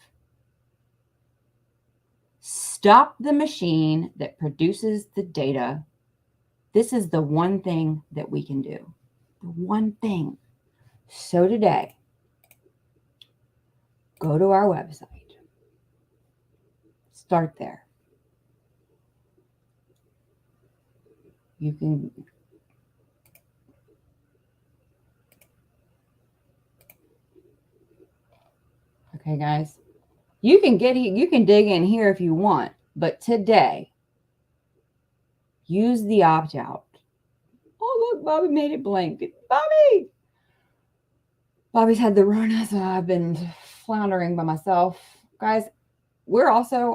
Stop the machine that produces the data. This is the one thing that we can do. The one thing. So today, go to our website. Start there. You can okay, guys. You can dig in here if you want, but today, use the opt-out. Oh, look, Bobby made it blank. Bobby! Bobby's had the Rona, so I've been floundering by myself. Guys, we're also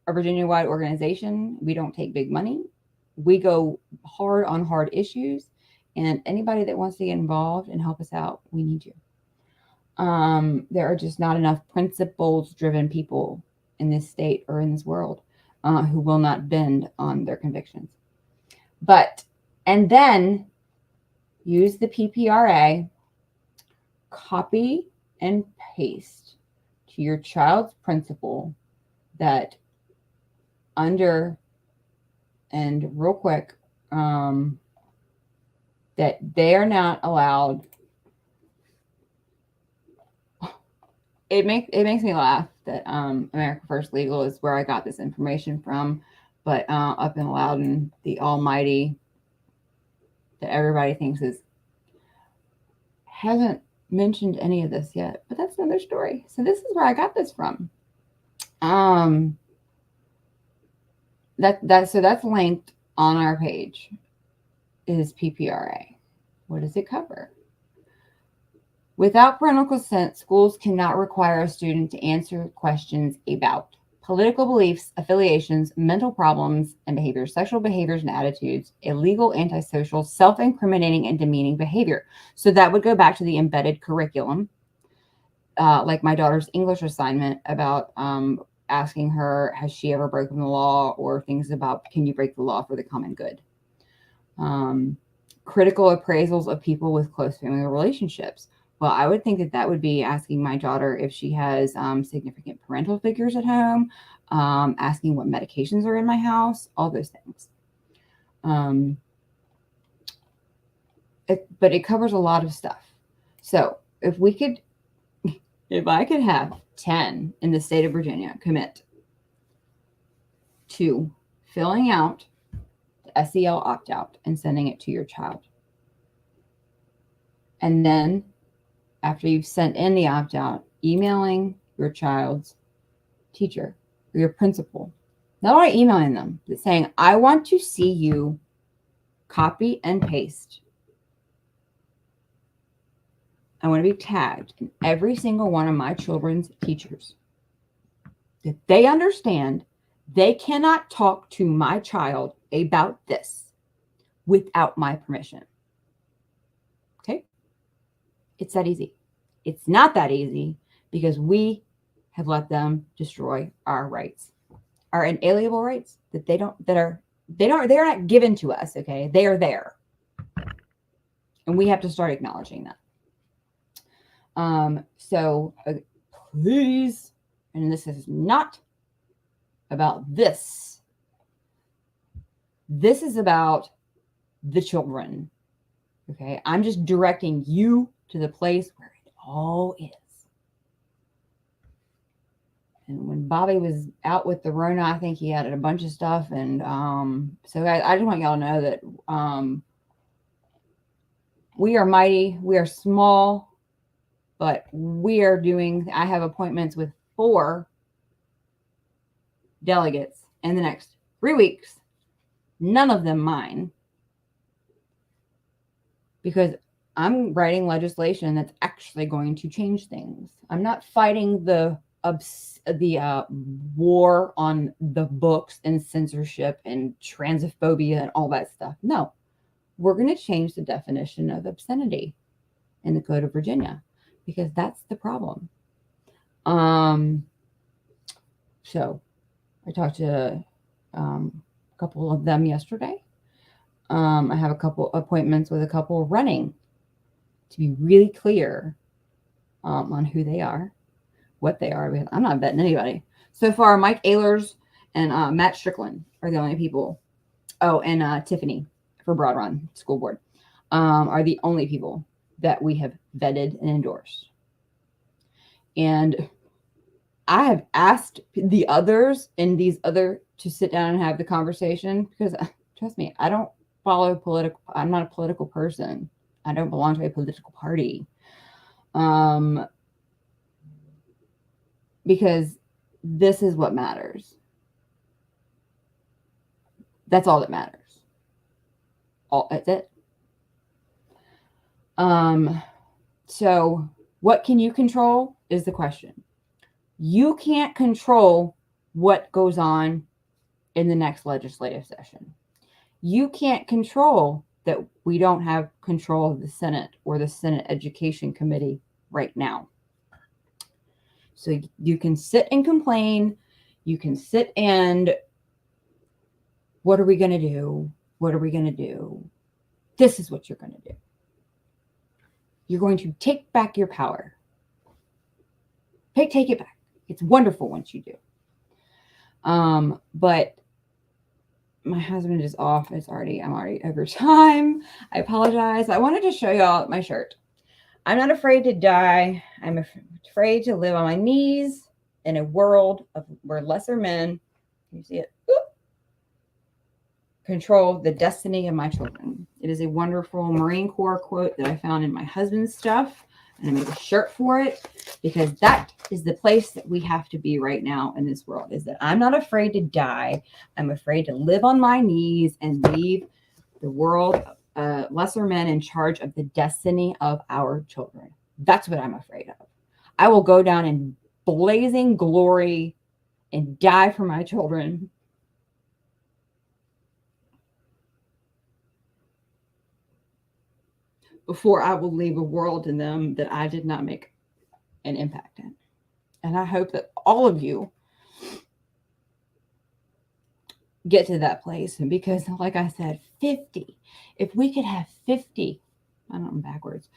a Virginia-wide organization. We don't take big money. We go hard on hard issues, and anybody that wants to get involved and help us out, we need you. There are just not enough principles-driven people in this state or in this world who will not bend on their convictions. And then use the PPRA, copy and paste to your child's principal that and real quick, that they are not allowed. It makes me laugh that America First Legal is where I got this information from, but up in Loudon, the almighty that everybody thinks hasn't mentioned any of this yet, but that's another story. So this is where I got this from. So that's linked on our page, is PPRA. What does it cover? Without parental consent, schools cannot require a student to answer questions about political beliefs, affiliations, mental problems and behaviors, sexual behaviors and attitudes, illegal, antisocial, self-incriminating, and demeaning behavior. So that would go back to the embedded curriculum, like my daughter's English assignment about asking her, has she ever broken the law, or things about, can you break the law for the common good? Critical appraisals of people with close family relationships. Well, I would think that would be asking my daughter if she has significant parental figures at home, asking what medications are in my house, all those things. But it covers a lot of stuff. So if I could have 10 in the state of Virginia commit to filling out the SEL opt-out and sending it to your child. And then after you've sent in the opt-out, emailing your child's teacher or your principal. Not only emailing them, but saying, I want to see you copy and paste. I want to be tagged in every single one of my children's teachers. That they understand they cannot talk to my child about this without my permission. Okay? It's that easy. It's not that easy because we have let them destroy our rights, our inalienable rights that they're not given to us. Okay. They are there. And we have to start acknowledging that. So please, and this is not about this. This is about the children. Okay. I'm just directing you to the place where it all is. And when Bobby was out with the Rona, I think he had a bunch of stuff. And so I just want y'all to know that we are mighty. We are small, but we are doing, I have appointments with 4 delegates in the next 3 weeks. None of them mine. Because I'm writing legislation that's actually going to change things. I'm not fighting the war on the books and censorship and transphobia and all that stuff. No, we're going to change the definition of obscenity in the Code of Virginia because that's the problem. So I talked to a couple of them yesterday. I have a couple appointments with a couple running to be really clear on who they are, what they are, because I'm not vetting anybody. So far, Mike Ehlers and Matt Strickland are the only people. Oh, and Tiffany for Broad Run School Board are the only people that we have vetted and endorsed. And I have asked the others and these other to sit down and have the conversation because, trust me, I don't follow political. I'm not a political person. I don't belong to a political party. Because this is what matters. That's all that matters. That's it. So what can you control is the question. You can't control what goes on in the next legislative session. You can't control that we don't have control of the Senate or the Senate Education Committee right now. So you can sit and complain. You can sit and, what are we going to do? What are we going to do? This is what you're going to do. You're going to take back your power. Take it back. It's wonderful once you do. But my husband is off. I'm already over time. I apologize. I wanted to show y'all my shirt. I'm not afraid to die. I'm afraid to live on my knees in a world where lesser men, you see it, control the destiny of my children. It is a wonderful Marine Corps quote that I found in my husband's stuff. And I made a shirt for it because that is the place that we have to be right now in this world, is that I'm not afraid to die. I'm afraid to live on my knees and leave the world, lesser men in charge of the destiny of our children. That's what I'm afraid of. I will go down in blazing glory and die for my children. Before I will leave a world in them that I did not make an impact in. And I hope that all of you get to that place. And because, like I said, 50, if we could have 50, I don't know, I'm backwards,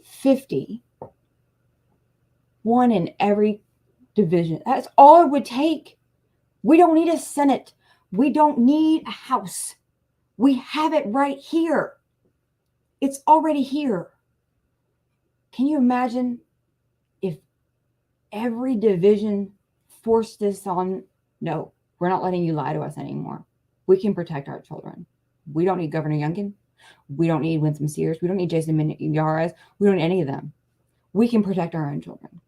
50, one in every division. That's all it would take. We don't need a Senate. We don't need a House. We have it right here. It's already here. Can you imagine if every division forced this on? No, we're not letting you lie to us anymore. We can protect our children. We don't need Governor Youngkin. We don't need Winsome Sears. We don't need Jason Yares. We don't need any of them. We can protect our own children.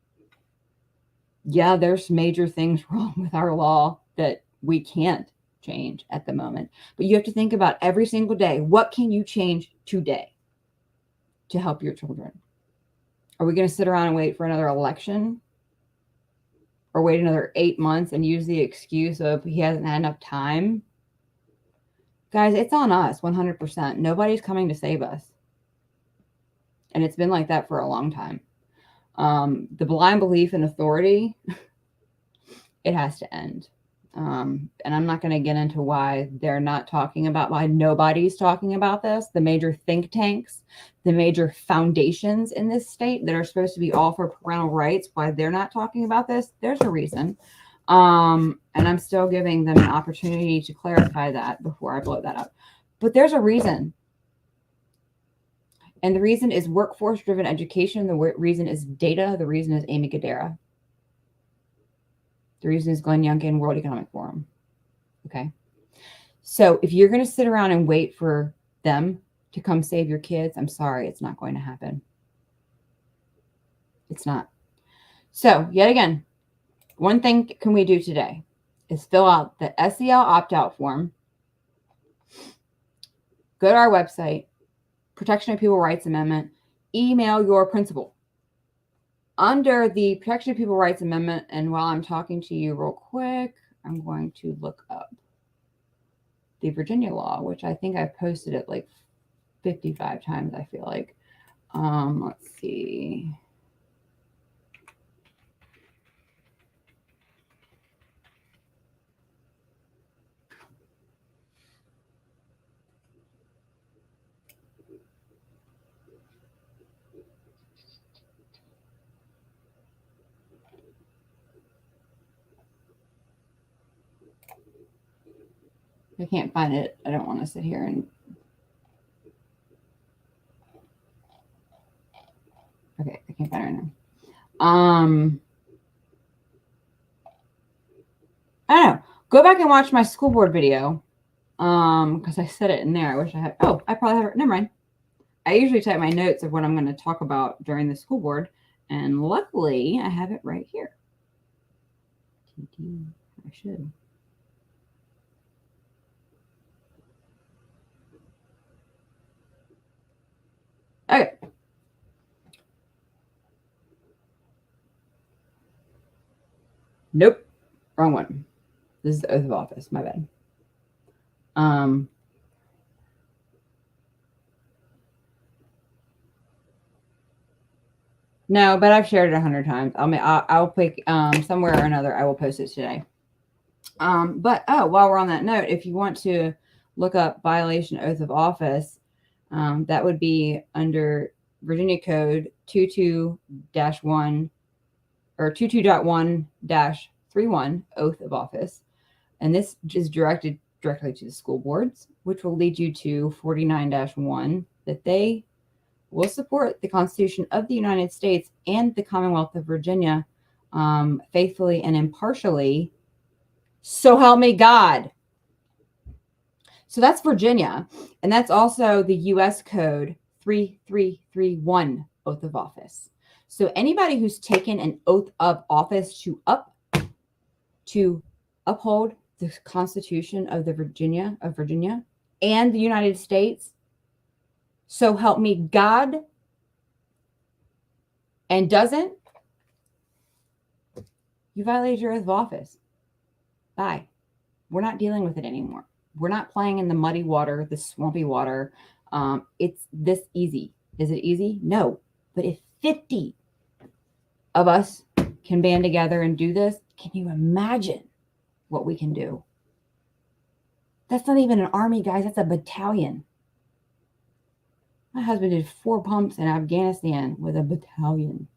Yeah, there's major things wrong with our law that we can't change at the moment. But you have to think about every single day, what can you change today to help your children? Are we going to sit around and wait for another election? Or wait another 8 months and use the excuse of he hasn't had enough time? Guys, it's on us 100%. Nobody's coming to save us. And it's been like that for a long time. The blind belief in authority, it has to end. And I'm not going to get into why they're not talking about, why nobody's talking about this. The major think tanks, the major foundations in this state that are supposed to be all for parental rights, why they're not talking about this, there's a reason. And I'm still giving them an opportunity to clarify that before I blow that up. But there's a reason. And the reason is workforce-driven education. The reason is data. The reason is Amy Gadara. The reason is Glenn Youngkin, World Economic Forum. Okay. So if you're going to sit around and wait for them to come save your kids, I'm sorry, it's not going to happen. It's not. So yet again, one thing can we do today is fill out the SEL opt-out form. Go to our website, Protection of People Rights Amendment, email your principal. Under the Protection of People Rights Amendment, and while I'm talking to you real quick, I'm going to look up the Virginia law, which I think I've posted it like 55 times, I feel like. Let's see. I can't find it. I don't want to sit here and... Okay, I can't find it right now. I don't know. Go back and watch my school board video. Because I said it in there. I wish I had... Oh, I probably have it. Never mind. I usually type my notes of what I'm going to talk about during the school board. And luckily, I have it right here. I should. Okay. Nope. Wrong one. This is the oath of office. My bad. No, but I've shared it 100 times. I'll pick somewhere or another. I will post it today. But while we're on that note, if you want to look up violation oath of office, that would be under Virginia Code 22-1 or 22.1-31 oath of office. And this is directed directly to the school boards, which will lead you to 49-1, that they will support the Constitution of the United States and the Commonwealth of Virginia faithfully and impartially. So help me God. So that's Virginia. And that's also the U.S. Code 3331 oath of office. So anybody who's taken an oath of office to uphold the Constitution of Virginia and the United States, so help me God, and doesn't, you violated your oath of office. Bye. We're not dealing with it anymore. We're not playing in the muddy water, the swampy water. It's this easy. Is it easy? No. But if 50 of us can band together and do this, can you imagine what we can do? That's not even an army, guys. That's a battalion. My husband did 4 pumps in Afghanistan with a battalion.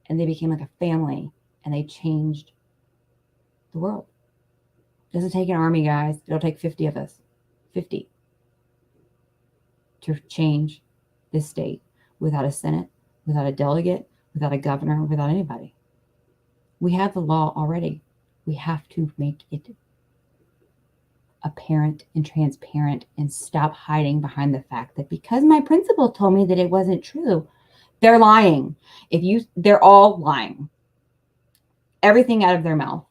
And they became like a family. And they changed the world. It doesn't take an army, guys. It'll take 50 of us. 50. To change this state without a Senate, without a delegate, without a governor, without anybody. We have the law already. We have to make it. apparent and transparent and stop hiding behind the fact that because my principal told me that it wasn't true, they're lying. They're all lying. Everything out of their mouth.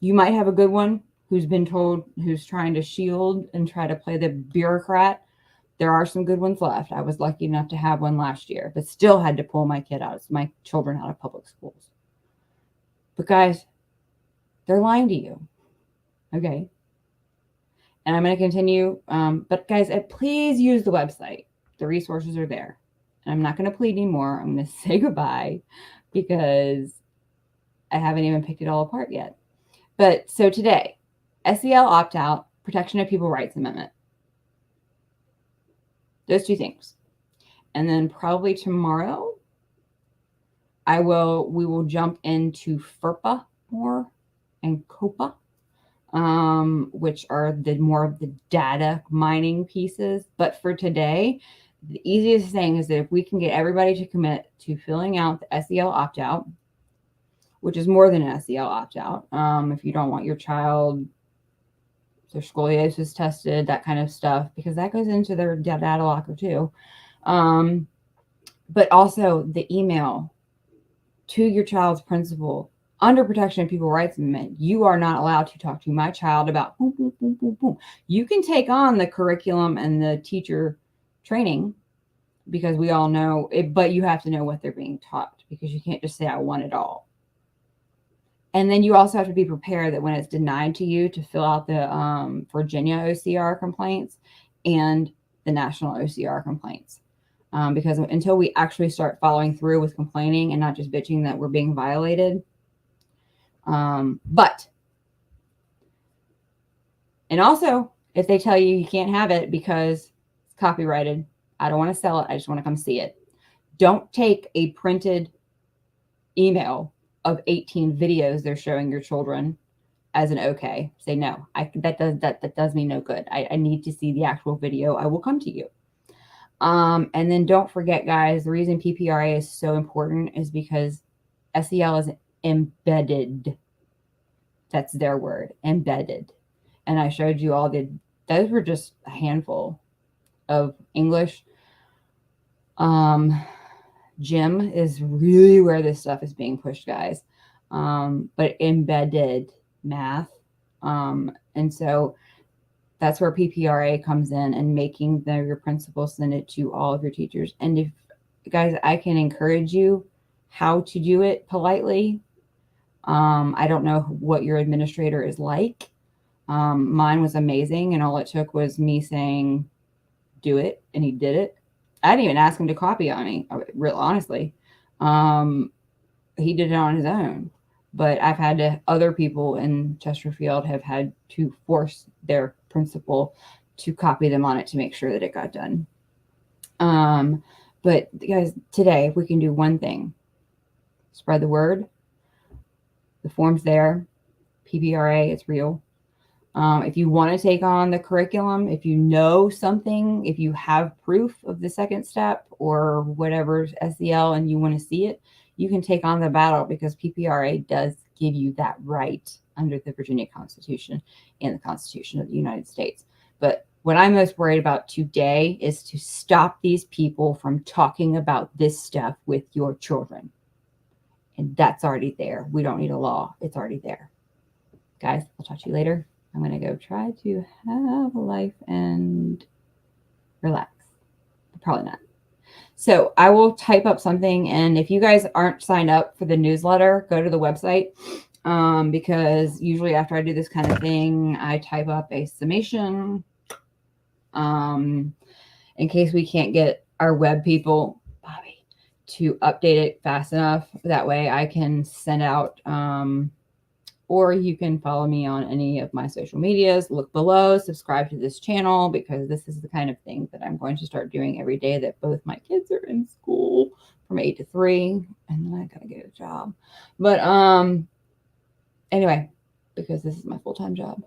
You might have a good one who's been told, who's trying to shield and try to play the bureaucrat. There are some good ones left. I was lucky enough to have one last year, but still had to pull my children out of public schools. But guys, they're lying to you. Okay. And I'm going to continue. But guys, please use the website. The resources are there. And I'm not going to plead anymore. I'm going to say goodbye because I haven't even picked it all apart yet. But so today, SEL opt-out, Protection of Pupil Rights Amendment. Those two things. And then probably tomorrow, we will jump into FERPA more and COPA, which are more of the data mining pieces. But for today, the easiest thing is that if we can get everybody to commit to filling out the SEL opt-out, which is more than an SEL opt-out. If you don't want your child, their scoliosis tested, that kind of stuff, because that goes into their data locker too. But also the email to your child's principal under Protection of Pupil Rights Amendment. You are not allowed to talk to my child about boom, boom, boom, boom, boom. You can take on the curriculum and the teacher training because we all know it, but you have to know what they're being taught because you can't just say, I want it all. And then you also have to be prepared that when it's denied to you to fill out the Virginia OCR complaints and the national OCR complaints. Because until we actually start following through with complaining and not just bitching that we're being violated. And also, if they tell you can't have it because it's copyrighted, I don't want to sell it, I just want to come see it. Don't take a printed email of 18 videos they're showing your children as an okay. Say no, that does me no good. I need to see the actual video. I will come to you. And then don't forget, guys, the reason PPRA is so important is because SEL is embedded. That's their word, embedded. And I showed you those were just a handful of English. Gym is really where this stuff is being pushed, guys. But embedded math. And so that's where PPRA comes in and making your principal send it to all of your teachers. And if guys, I can encourage you how to do it politely. I don't know what your administrator is like. Mine was amazing. And all it took was me saying, do it. And he did it. I didn't even ask him to copy on me, real honestly. He did it on his own. But I've had other people in Chesterfield have had to force their principal to copy them on it to make sure that it got done. But guys, today, if we can do one thing, spread the word. The form's there. PPRA, it's real. If you want to take on the curriculum, if you know something, if you have proof of the second step or whatever SEL and you want to see it, you can take on the battle because PPRA does give you that right under the Virginia Constitution and the Constitution of the United States. But what I'm most worried about today is to stop these people from talking about this stuff with your children. And that's already there. We don't need a law. It's already there. Guys, I'll talk to you later. I'm going to go try to have a life and relax. Probably not. So I will type up something. And if you guys aren't signed up for the newsletter, go to the website. Because usually after I do this kind of thing, I type up a summation. In case we can't get our web people, Bobby, to update it fast enough. That way I can send out or you can follow me on any of my social medias. Look below, subscribe to this channel because this is the kind of thing that I'm going to start doing every day that both my kids are in school from 8 to 3. And then I got to get a job. But anyway, because this is my full-time job.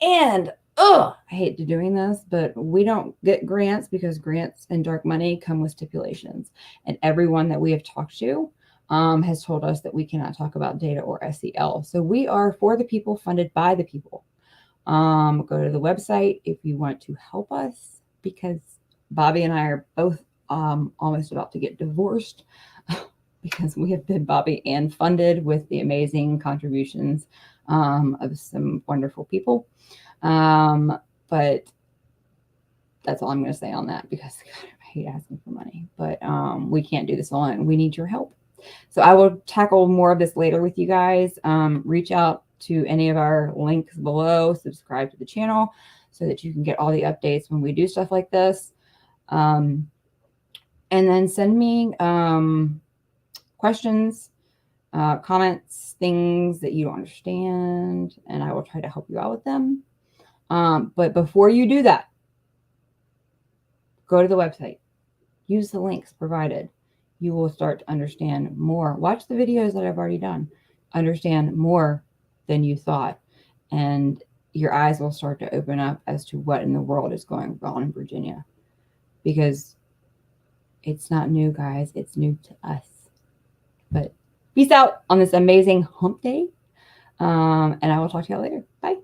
And I hate doing this, but we don't get grants because grants and dark money come with stipulations. And everyone that we have talked to has told us that we cannot talk about data or SEL. So we are for the people, funded by the people. Go to the website if you want to help us, because Bobby and I are both almost about to get divorced because we have been Bobby and funded with the amazing contributions of some wonderful people. But that's all I'm going to say on that, because God, I hate asking for money. But we can't do this alone. We need your help. So I will tackle more of this later with you guys. Reach out to any of our links below. Subscribe to the channel so that you can get all the updates when we do stuff like this. And then send me questions, comments, things that you don't understand, and I will try to help you out with them. But before you do that, go to the website. Use the links provided. You will start to understand more. Watch the videos that I've already done. Understand more than you thought. And your eyes will start to open up as to what in the world is going on in Virginia. Because it's not new, guys. It's new to us. But peace out on this amazing hump day. And I will talk to y'all later. Bye.